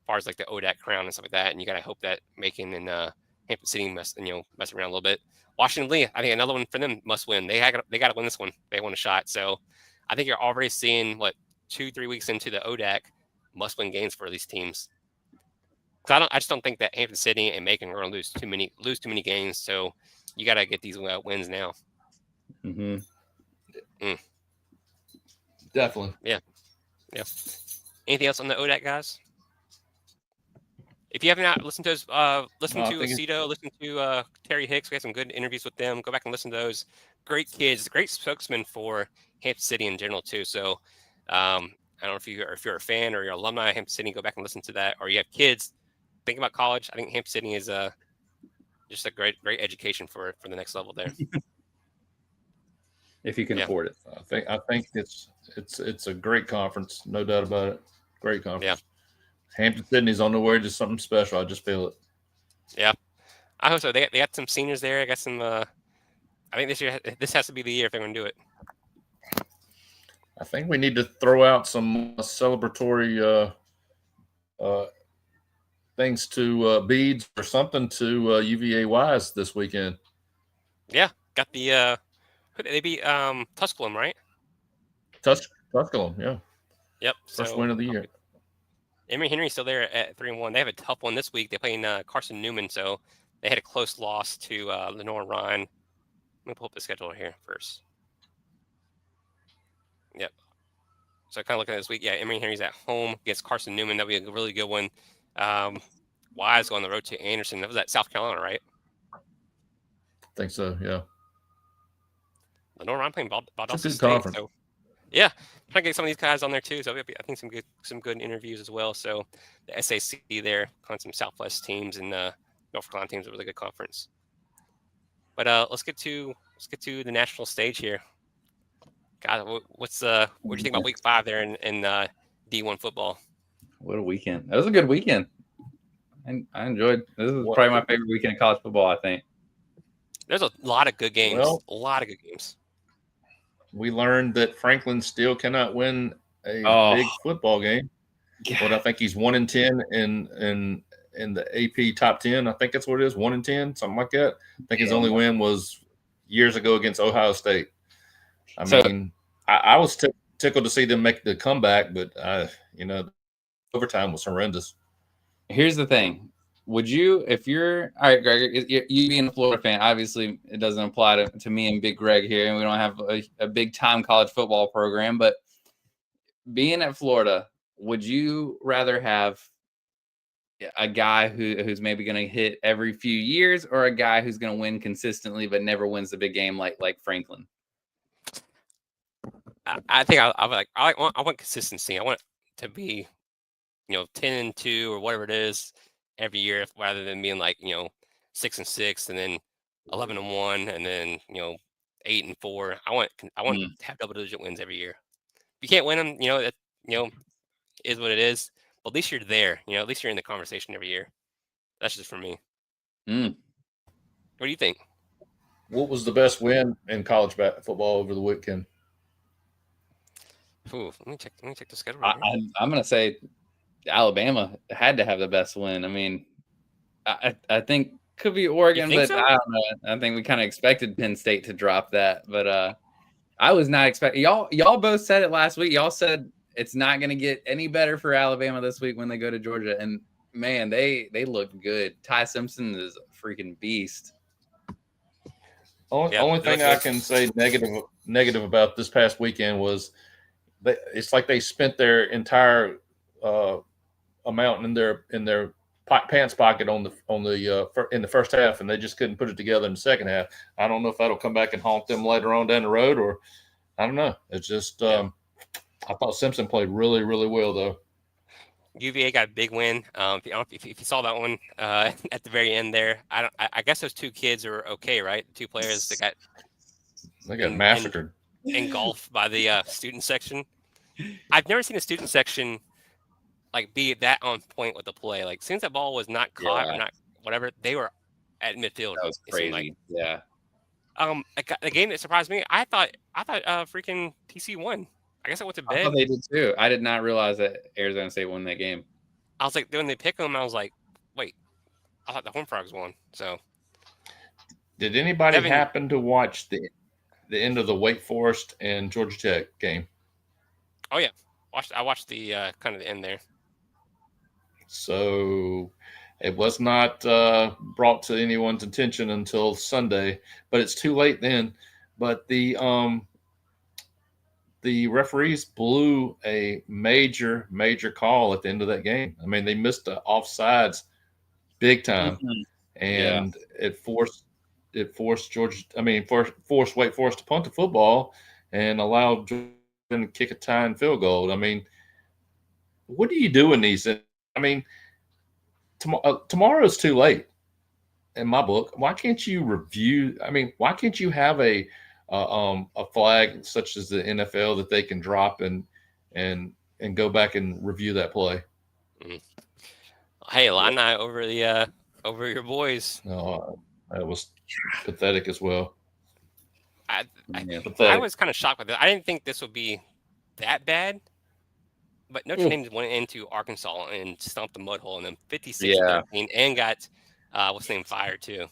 far as like the ODAC crown and stuff like that. And you got to hope that Macon and Hampton-Sydney mess around a little bit. Washington Lee, I think another one for them must win. They got to win this one. They want a shot. So I think you're already seeing 2-3 weeks into the ODAC must win games for these teams. I just don't think that Hampton-Sydney and Macon are going to lose too many games. So you got to get these wins now. Mm-hmm. Definitely. Yeah. Anything else on the ODAC, guys? If you have not listened to us, listen to Aceto, listen to Terry Hicks. We had some good interviews with them. Go back and listen to those. Great kids, great spokesman for Hampton City in general too. So I don't know if you're a fan or you're an alumni of Hampton City, go back and listen to that. Or you have kids thinking about college. I think Hampton City is just a great education for the next level there. If you can afford it. I think it's a great conference, no doubt about it. Great conference. Yeah. Hampton Sydney's on the way to something special. I just feel it. Yeah, I hope so. They got some seniors there. I got some. I think this has to be the year if they're going to do it. I think we need to throw out some celebratory things to beads or something to UVA-wise this weekend. Yeah, got the they beat Tusculum, right? Tusculum, yeah. Yep. First win of the year. Emory Henry's still there at 3-1. They have a tough one this week. They're playing Carson Newman, so they had a close loss to Lenore Ryan. Let me pull up the schedule here first. Yep. So kind of looking at this week, yeah, Emory Henry's at home against Carson Newman. That'll be a really good one. Wise go on the road to Anderson. That was at South Carolina, right? I think so, yeah. Lenore Ryan playing Valdosta State. Conference. So, yeah, trying to get some of these guys on there too. So I think some good interviews as well. So the SAC there, on some Southwest teams and North Carolina teams, a really good conference. But let's get to the national stage here. God, what do you think about week 5 there in D1 football? What a weekend! That was a good weekend. I enjoyed. This is probably my favorite weekend in college football. I think there's a lot of good games. Well, a lot of good games. We learned that Franklin still cannot win a big football game, but I think he's 1-10 in the AP top 10. I think that's what it is, 1-10, something like that. I think his only win was years ago against Ohio State. I was tickled to see them make the comeback, but overtime was horrendous. Here's the thing. Would you, if you're all right, Greg, you being a Florida fan, obviously it doesn't apply to me and Big Greg here, and we don't have a big time college football program, but being at Florida, would you rather have a guy who's maybe going to hit every few years, or a guy who's going to win consistently but never wins the big game like Franklin? I think I want consistency. I want it to be 10-2 or whatever it is every year, rather than being 6-6 and then 11-1 and then 8-4. I want to have double-digit wins every year. If you can't win them, that is what it is. But at least you're there. At least you're in the conversation every year. That's just for me. What do you think? What was the best win in college football over the weekend? Ooh, let me check the schedule. I'm going to say Alabama had to have the best win. I mean, I think could be Oregon, but so? I don't know. I think we kind of expected Penn State to drop that, but I was not expecting. Y'all both said it last week. Y'all said it's not going to get any better for Alabama this week when they go to Georgia, and man, they look good. Ty Simpson is a freaking beast. Only thing I can say negative about this past weekend was it's like they spent their entire amount in their pants pocket in the first half, and they just couldn't put it together in the second half. I don't know if that'll come back and haunt them later on down the road, or I don't know. It's just I thought Simpson played really, really well though. UVA got a big win. If you saw that one at the very end there, I guess those two kids are okay, right? The two players that got massacred in golf by the student section. I've never seen a student section be that on point with the play. As soon as that ball was not caught or not whatever, they were at midfield. That was crazy. Yeah. The game that surprised me, I thought freaking TC won. I guess I went to bed. I thought they did too. I did not realize that Arizona State won that game. I was like, when they pick them, I was like, wait, I thought the Horned Frogs won. So, did anybody happen to watch the end of the Wake Forest and Georgia Tech game? Oh yeah, I watched the kind of the end there. So it was not brought to anyone's attention until Sunday, but it's too late then. But the the referees blew a major call at the end of that game. I mean, they missed the offsides big time, and it forced Georgia. I mean, forced Wake Forest to punt the football and allowed Georgia to kick a tying field goal. I mean, what do you do in these? I mean, tomorrow's too late in my book. Why can't you review? I mean, why can't you have a flag such as the NFL that they can drop and go back and review that play? Hey, Illini over your boys. No, that was pathetic as well. I was kind of shocked with it. I didn't think this would be that bad, but Notre Dame went into Arkansas and stomped the mud hole in them 56-13 and got what's name fired too.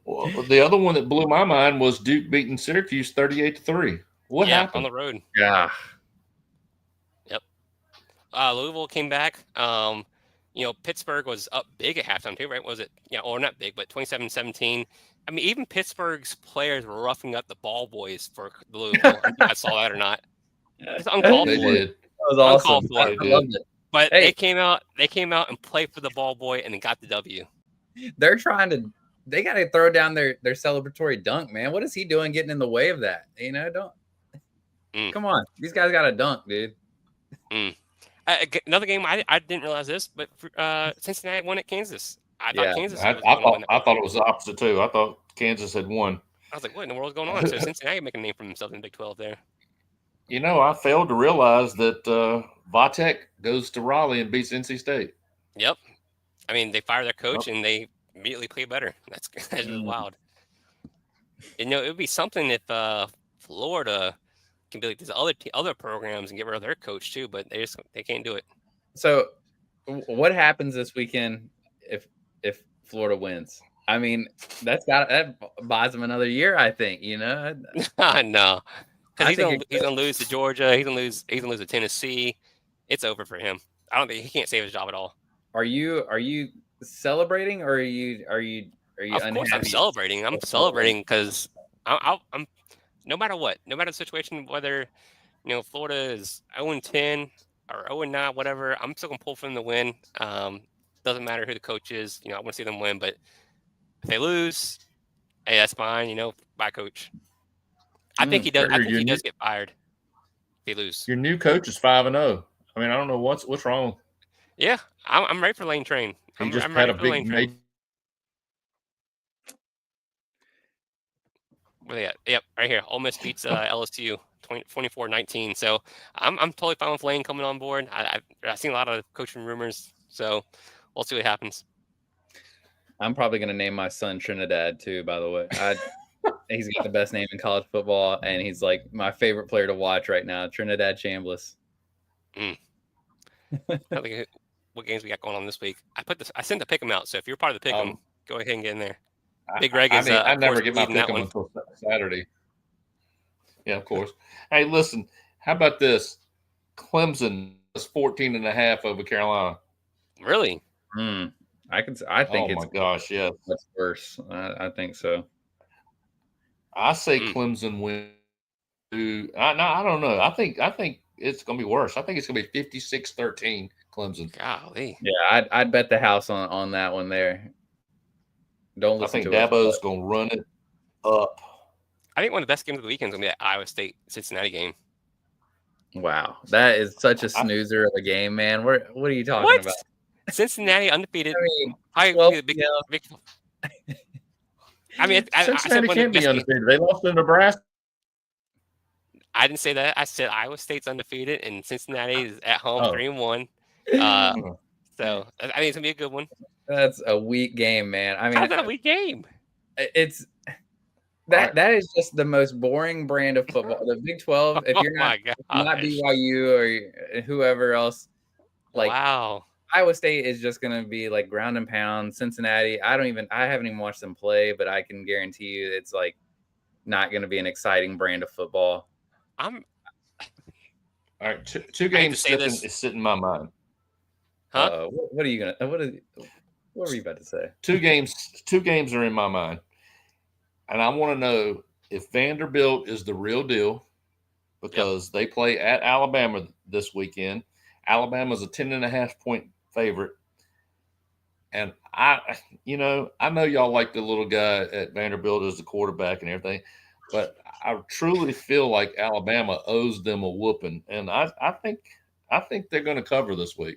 Well, the other one that blew my mind was Duke beating Syracuse 38-3. What happened on the road? Yeah. Yep. Louisville came back. Pittsburgh was up big at halftime too, right? Was it? Yeah, or not big, but 27-17. I mean, even Pittsburgh's players were roughing up the ball boys for Louisville. I don't know if you guys saw that or not. It's uncalled for. They did. That was awesome. I loved it. But they came out and played for the ball boy and then got the W. They're trying to. They got to throw down their celebratory dunk, man. What is he doing getting in the way of that? Don't. Come on, these guys got to dunk, dude. Another game I didn't realize this, but Cincinnati won at Kansas. I thought Kansas. I thought it was the opposite too. I thought Kansas had won. I was like, what in the world is going on? So Cincinnati making a name for themselves in the Big 12 there. I failed to realize that Vatek goes to Raleigh and beats NC State. Yep. I mean, they fire their coach and they immediately play better. That's wild. It would be something if Florida can be like these other programs and get rid of their coach too, but they can't do it. So, what happens this weekend if Florida wins? I mean, that buys them another year, I think. No, because he's gonna lose to Georgia. He's gonna lose to Tennessee. It's over for him. I don't think he can't save his job at all. Are you celebrating or are you Of course, I'm celebrating. I'm celebrating because I'm no matter what, no matter the situation, whether Florida is 0-10 or 0-9, whatever, I'm still gonna pull for them to win. Doesn't matter who the coach is. I want to see them win, but if they lose, hey, that's fine. Bye, coach. I think he does. I think he does get fired if they lose. Your new coach is 5-0. I mean, I don't know what's wrong. Yeah, I'm ready for Lane Train. He just had a big. Where they at? Yep, right here. Ole Miss beats LSU 24-19. So I'm totally fine with Lane coming on board. I've seen a lot of coaching rumors, so we'll see what happens. I'm probably going to name my son Trinidad too, by the way. He's got the best name in college football, and he's like my favorite player to watch right now, Trinidad Chambliss. What games we got going on this week? I sent the pick 'em out, so if you're part of the pick 'em, go ahead and get in there. Big Greg is. I never get my pick 'em until Saturday. Yeah, of course. Hey, listen, how about this? Clemson is 14.5 over Carolina. Really? I think it's. Oh my gosh, yes. That's worse. I think so. I say Clemson win. I don't know. I think it's going to be worse. I think it's going to be 56-13 Clemson. Golly. Yeah, I'd bet the house on that one there. Don't listen to it. I think Dabo's going to run it up. I think one of the best games of the weekend is going to be that Iowa State-Cincinnati game. Wow. That is such a snoozer of a game, man. What are you talking about? Cincinnati undefeated. Cincinnati can't be undefeated. They lost to Nebraska. I didn't say that. I said Iowa State's undefeated and Cincinnati is at home 3-1. So I think it's gonna be a good one. That's a weak game, man. I mean, how's that a weak game? It's that is just the most boring brand of football. The Big 12. If you're not BYU or whoever else, wow. Iowa State is just going to be like ground and pound. Cincinnati, I haven't even watched them play, but I can guarantee you it's like not going to be an exciting brand of football. All right, two games is sitting in my mind. Huh? What are you gonna? What were you about to say? Two games are in my mind, and I want to know if Vanderbilt is the real deal, because they play at Alabama this weekend. Alabama's a 10.5-point favorite. And I know y'all like the little guy at Vanderbilt as the quarterback and everything, but I truly feel like Alabama owes them a whooping. And I think they're going to cover this week.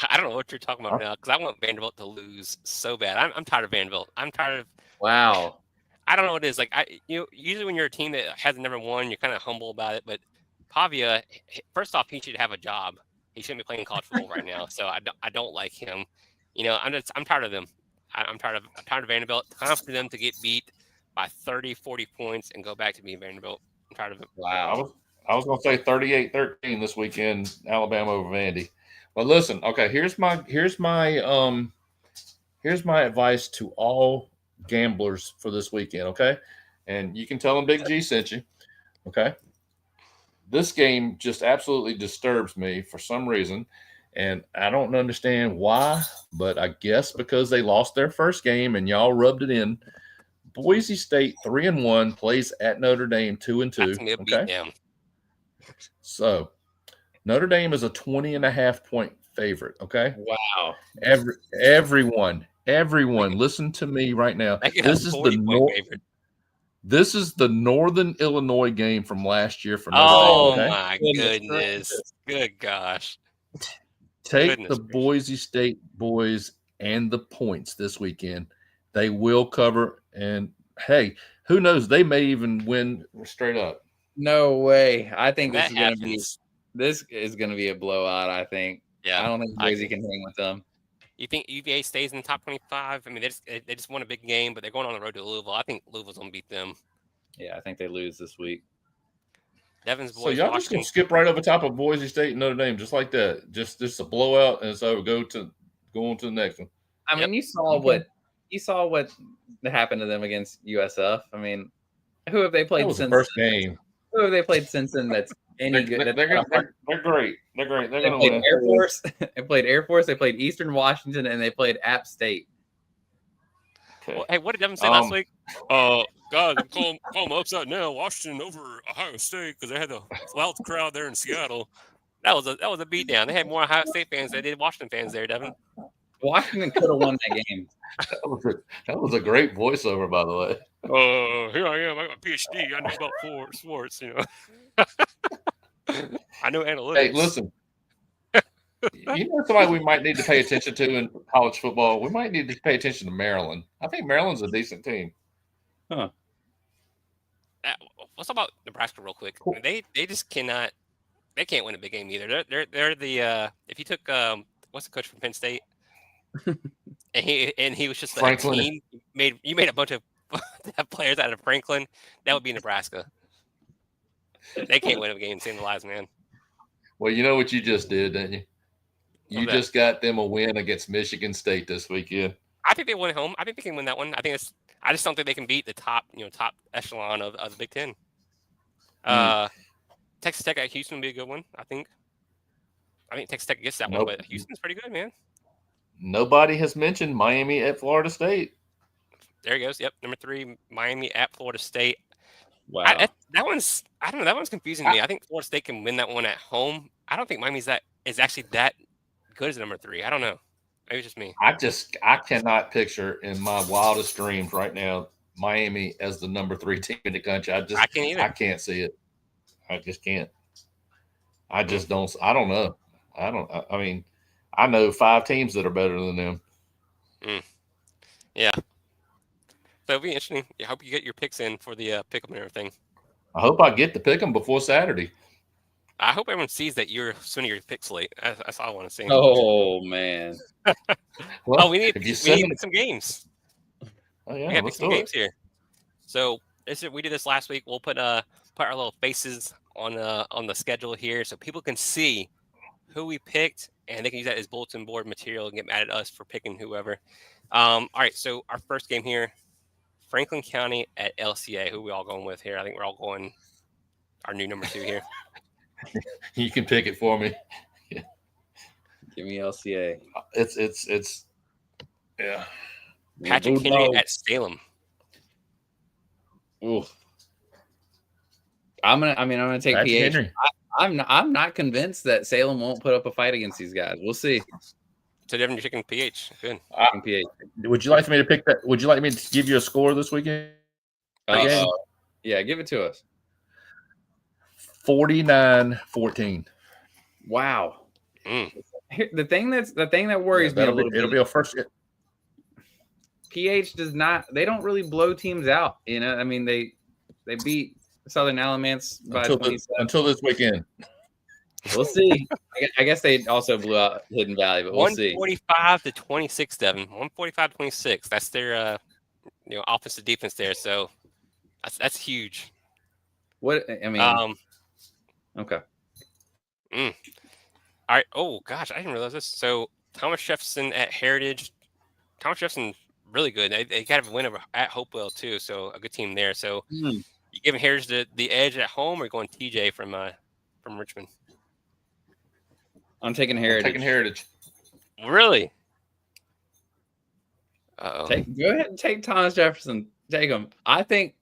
I don't know what you're talking about now because I want Vanderbilt to lose so bad. I'm tired of Vanderbilt. I'm tired of. Wow. I don't know what it is. Like usually when you're a team that has never won, you're kind of humble about it. But Pavia, first off, he should have a job. He shouldn't be playing college football right now. So I don't like him. I'm tired of them. I'm tired of Vanderbilt. Time for them to get beat by 30, 40 points and go back to being Vanderbilt. I'm tired of it. Wow. I was going to say 38-13 this weekend, Alabama over Vandy. But listen, okay, here's my advice to all gamblers for this weekend, okay? And you can tell them Big G sent you, okay? This game just absolutely disturbs me for some reason, and I don't understand why, but I guess because they lost their first game and y'all rubbed it in. Boise State 3-1 plays at Notre Dame 2-2. Okay. So Notre Dame is a 20.5-point favorite. Okay. Wow. Everyone, listen to me right now. This is the Northern Illinois game from last year for Notre Dame. Okay? My goodness. Good gosh. Take the Boise State boys and the points this weekend. They will cover, and hey, who knows? They may even win straight up. No way. I think this is going to be a blowout. I think. Yeah. I don't think Boise can hang with them. You think UVA stays in the top 25? I mean, they just won a big game, but they're going on the road to Louisville. I think Louisville's going to beat them. Yeah, I think they lose this week. Devin's boys. So y'all just going to skip right over top of Boise State and Notre Dame just like that. Just a blowout, and so go on to the next one. I mean, you saw what happened to them against USF. I mean, who have they played since the first game? Who have they played since then that's any good? They're great. They're going to win. Air Force. They played Air Force. They played Eastern Washington, and they played App State. Okay. Well, hey, what did Devin say last week? God, call them upside down. Washington over Ohio State because they had the loud crowd there in Seattle. That was a beatdown. They had more Ohio State fans than they did Washington fans there, Devin. Washington could have won that game. That was a great voiceover, by the way. Here I am. I got a PhD. I know about sports, I know analytics. Hey, listen. You know somebody we might need to pay attention to in college football? We might need to pay attention to Maryland. I think Maryland's a decent team. Huh. Let's talk about Nebraska real quick. Cool. They just cannot. They can't win a big game either. They're the if you took what's the coach from Penn State? and he was just like a team. You made a bunch of players out of Franklin. That would be Nebraska. They can't win a game. Save the lives, man. Well, you know what you just did, didn't you? You just got them a win against Michigan State this weekend. I think they won at home. I think they can win that one. I just don't think they can beat the top echelon of the Big Ten. Texas Tech at Houston would be a good one. I think Texas Tech gets that one, but Houston's pretty good, man. Nobody has mentioned Miami at Florida State. There he goes. Yep, number 3, Miami at Florida State. Wow, I don't know. That one's confusing to me. I think Florida State can win that one at home. I don't think Miami's is actually that good as number 3. I don't know. Maybe it's just me. I cannot picture in my wildest dreams right now Miami as the number 3 team in the country. I can't either. I can't see it. I just can't. I just don't. I don't know. I mean, I know 5 teams that are better than them. Yeah. So it'll be interesting. I hope you get your picks in for the pick 'em and everything. I hope I get to pick them before Saturday. I hope everyone sees that you're sending your picks late. That's all I want to see. Oh man. Well, we need some games. Oh yeah, we got some games here. So we did this last week. We'll put our little faces on the schedule here so people can see who we picked and they can use that as bulletin board material and get mad at us for picking whoever. All right, so our first game here, Franklin County at LCA. Who are we all going with here? I think we're all going our new number 2 here. You can pick it for me. Yeah. Give me LCA. It's yeah. Patrick Henry at Salem. Ooh. I'm gonna take That's PH. Henry. I'm not convinced that Salem won't put up a fight against these guys. We'll see. So Devin, you're taking PH. Good. PH. Would you like me to pick that? Would you like me to give you a score this weekend? Yeah, give it to us. 49-14. Wow. The thing that worries me a little bit. It'll be a first. PH does not. They don't really blow teams out. I mean, they beat Southern Alamance by 27 until this weekend. We'll see. I guess they also blew out Hidden Valley, but we'll see. 145-26, Devin. 145-26. That's their offense to defense there. So that's huge. What I mean. Okay. All right. Oh gosh, I didn't realize this. So Thomas Jefferson at Heritage. Thomas Jefferson really good. They got a win over at Hopewell too. So a good team there. So you giving Heritage the edge at home, or going TJ from Richmond? I'm taking Heritage. Really? Uh-oh. Go ahead and take Thomas Jefferson. Take him. I think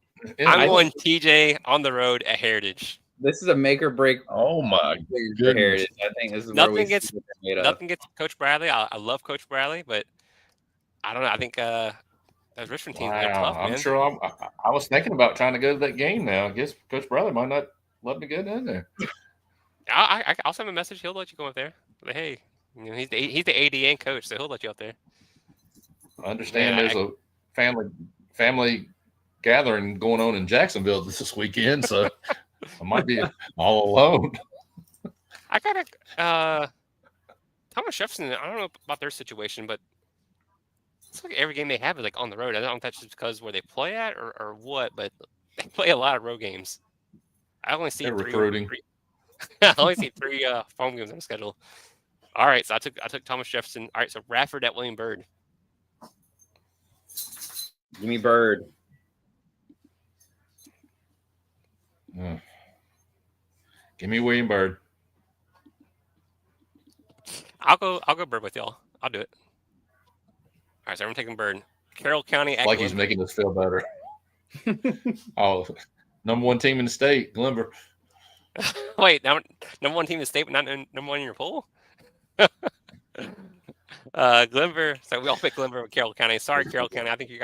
I'm going TJ on the road at Heritage. This is a make or break. Oh my goodness! Heritage. I think this is nothing gets Coach Bradley. I love Coach Bradley, but I don't know. I think that Richmond team they're tough, man. I'm sure. I was thinking about trying to go to that game now. I guess Coach Bradley might not let me get in there. I'll send him a message. He'll let you go up there. But hey, he's the AD and coach, so he'll let you up there. I understand there's a family gathering going on in Jacksonville this weekend, so I might be all alone. I gotta Thomas Jefferson. I don't know about their situation, but it's like every game they have is like on the road. I don't know if that's just because where they play at or what, but they play a lot of road games. I only see recruiting. I only see 3 home games on the schedule. All right, so I took Thomas Jefferson. All right, so Rafford at William Byrd. Give me Byrd. Give me William Byrd. I'll go Byrd with y'all. I'll do it. All right, so I'm taking Byrd. Carroll County at Glenver. He's making us feel better. Number 1 team in the state, Glenver. Wait, now number 1 team in the state, but not number 1 in your poll? Glenver. So we all pick Glenver with Carroll County. Sorry, Carroll County. I think they're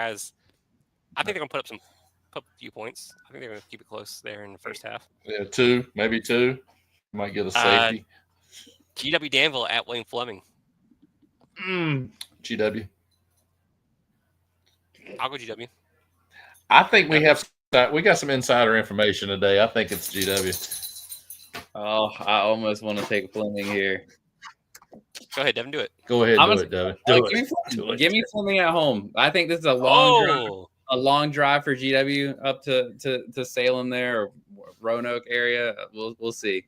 gonna put up a few points. I think they're gonna keep it close there in the first half. Yeah, 2, maybe 2. Might get a safety. GW Danville at William Fleming. GW. I'll go GW. I think we got some insider information today. I think it's GW. Oh, I almost want to take Fleming here. Go ahead, Devin. Do it. Go ahead, do it, Devin. Give me Fleming at home. I think this is a long drive for GW up to Salem there or Roanoke area. We'll see.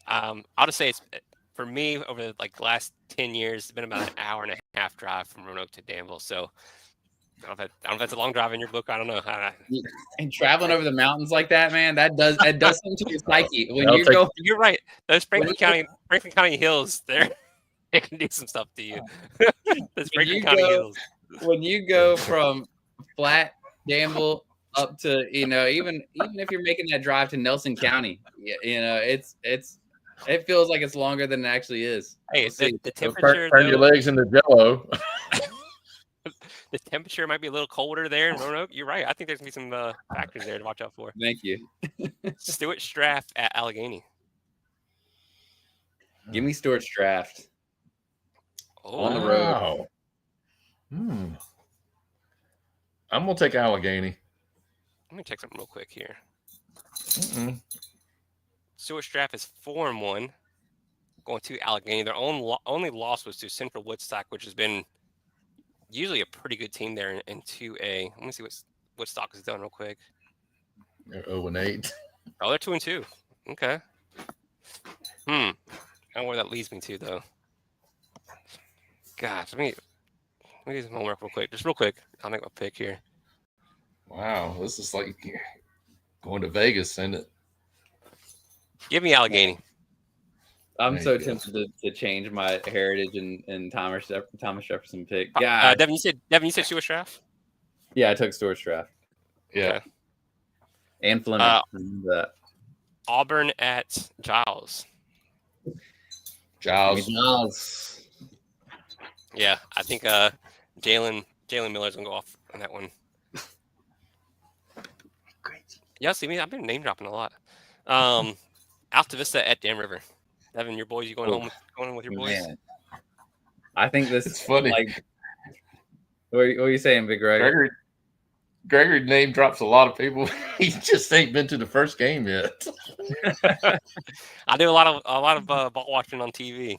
I'll just say it's for me over the last 10 years. It's been about an hour and a half drive from Roanoke to Danville. So I don't know if that's a long drive in your book. I don't know. And traveling over the mountains like that, man, that does something to your psyche. You're right. Those Franklin County hills, they can do some stuff to you. Those Franklin County hills. When you go from flat Danville up to even if you're making that drive to Nelson County, it feels like it's longer than it actually is. Hey, the temperature. Turn your legs into Jello. The temperature might be a little colder there in Roanoke. You're right. I think there's going to be some factors there to watch out for. Thank you. Stuart Straff at Allegheny. Give me Stuart Straff. On the road. I'm going to take Allegheny. Let me check something real quick here. Stuart Straff is 4-1 going to Allegheny. Their only loss was to Central Woodstock, which has been usually a pretty good team there in 2A. Let me see what Woodstock has done real quick. They're 0-8. Oh, they're 2-2. Okay. I don't know where that leads me to, though. Gosh, let me do some homework real quick. Just real quick. I'll make my pick here. Wow, this is like going to Vegas, isn't it? Give me Allegheny. I'm so tempted to change my Heritage and Thomas Jefferson pick. Yeah, Devin, you said Stuart Straff? Yeah, I took Stuart Straff. Yeah, and Fleming. Auburn at Giles. Giles. Yeah, I think Jalen Miller's gonna go off on that one. Great. Yeah, see me. I've been name dropping a lot. Alta Vista at Dam River. Devin, your boys, you going home with your boys? Man. I think this It's funny. Like, what are you saying, Big Greg? Gregory name drops a lot of people. He just ain't been to the first game yet. I do a lot of ball watching on TV.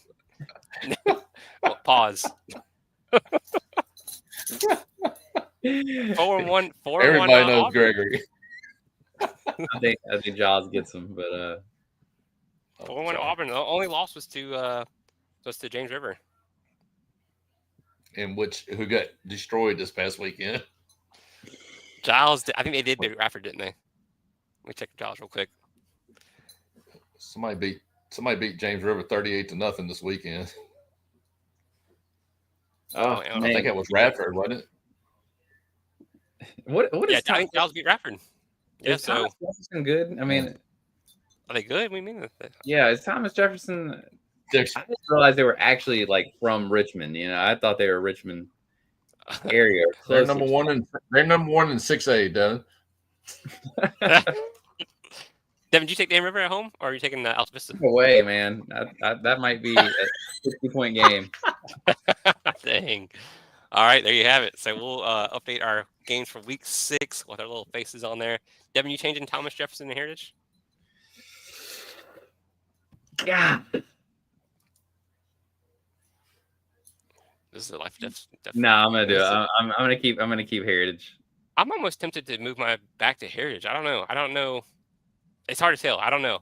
Well, pause. 4-1. Everybody knows Auburn. Gregory. I think Giles gets him, but 4-1 Auburn. The only loss was to James River. Who got destroyed this past weekend. Giles, I think they did beat Radford, didn't they? Let me check Giles real quick. Somebody beat James River 38-0 this weekend. I think it was Radford, wasn't it? What is? I think Giles beat Radford. Yeah, is Thomas Jefferson good? I mean, are they good? What do you mean? Yeah, is Thomas Jefferson? I didn't realize they were actually like from Richmond. I thought they were Richmond area. They're number one in 6A, Devin. Devin, did you take Dam River at home, or are you taking Alta Vista? No way, man. That might be a 60-point game. Dang. All right, there you have it. So we'll update our games for week 6 with our little faces on there. Devin, you changing Thomas Jefferson to Heritage? Yeah. This is a life death. No, I'm gonna do it. I'm gonna keep Heritage. I'm almost tempted to move my back to Heritage. I don't know. It's hard to tell. I don't know.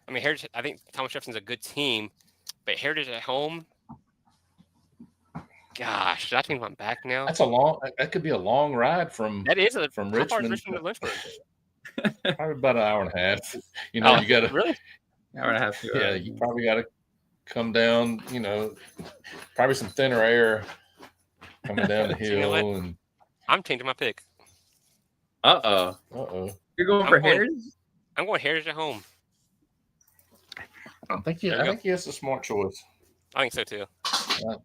I mean, Heritage. I think Thomas Jefferson's a good team, but Heritage at home. Gosh, should I change my back now? That could be a long ride from. That is from Richmond. Richmond. How far is Richmond to Lynchburg? Probably about an hour and a half. You got to really. Hour and a half. Yeah, you probably got to come down. Probably some thinner air coming down the hill. And I'm changing my pick. Uh oh. You're going for Heritage? I'm going Heritage at home. I think it's a smart choice. I think so too. All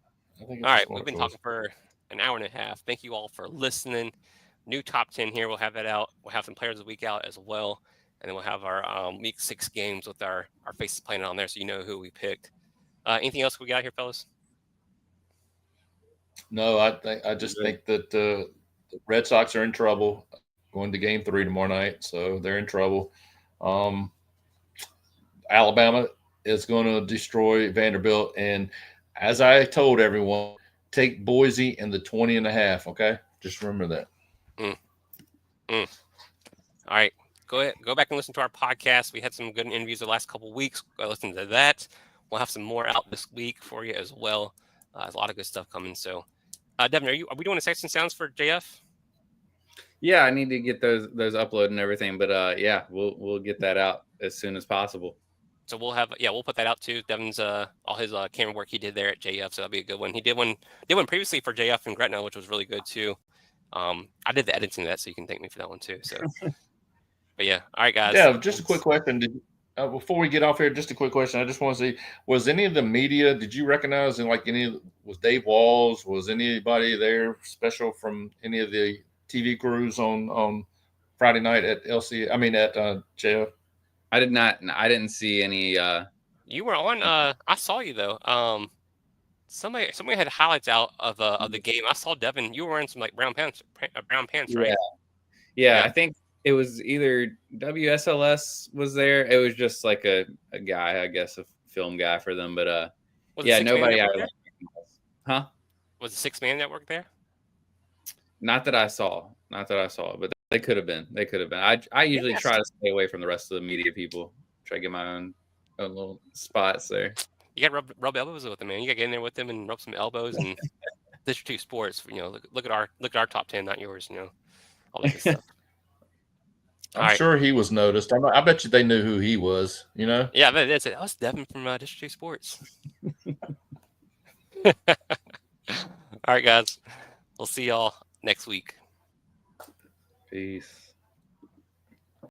right, we've been talking for an hour and a half. Thank you all for listening. New top 10 here. We'll have that out. We'll have some players of the week out as well. And then we'll have our week 6 games with our faces playing on there so you know who we picked. Anything else we got here, fellas? No, I just think that the Red Sox are in trouble going to game 3 tomorrow night. So they're in trouble. Alabama is going to destroy Vanderbilt. And as I told everyone, take Boise in the 20.5. Okay. Just remember that. All right. Go ahead. Go back and listen to our podcast. We had some good interviews the last couple of weeks. Go listen to that. We'll have some more out this week for you as well. There's a lot of good stuff coming. So, Devin, are we doing a section sounds for JF? Yeah, I need to get those uploaded and everything. But yeah, we'll get that out as soon as possible. So we'll put that out too. Devin's all his camera work he did there at JF, so that'll be a good one. He did one previously for JF and Gretna, which was really good too. I did the editing of that, so you can thank me for that one too. So, but yeah, all right, guys. Yeah, just a quick question. Before we get off here, just a quick question. I just want to see: was any of the media? Did you recognize was Dave Walls? Was anybody there special from any of the TV crews on Friday night at LC? I mean at JF. I did not. I didn't see any. You were on. I saw you though. Somebody had highlights out of the game. I saw Devin. You were wearing some like brown pants, right? Yeah. I think it was either WSLS was there. It was just like a guy, I guess, a film guy for them. But yeah, nobody. Huh? Was the 6-man network there? Not that I saw, but they could have been. I usually try to stay away from the rest of the media people. Try to get my own little spots there. You got to rub elbows with them, man. You got to get in there with them and rub some elbows. And District 2 Sports. Look at our top 10, not yours. All that good stuff. I'm sure he was noticed. I bet you they knew who he was. Yeah, that's it. That was Devin from District 2 Sports. All right, guys. We'll see y'all next week. Peace.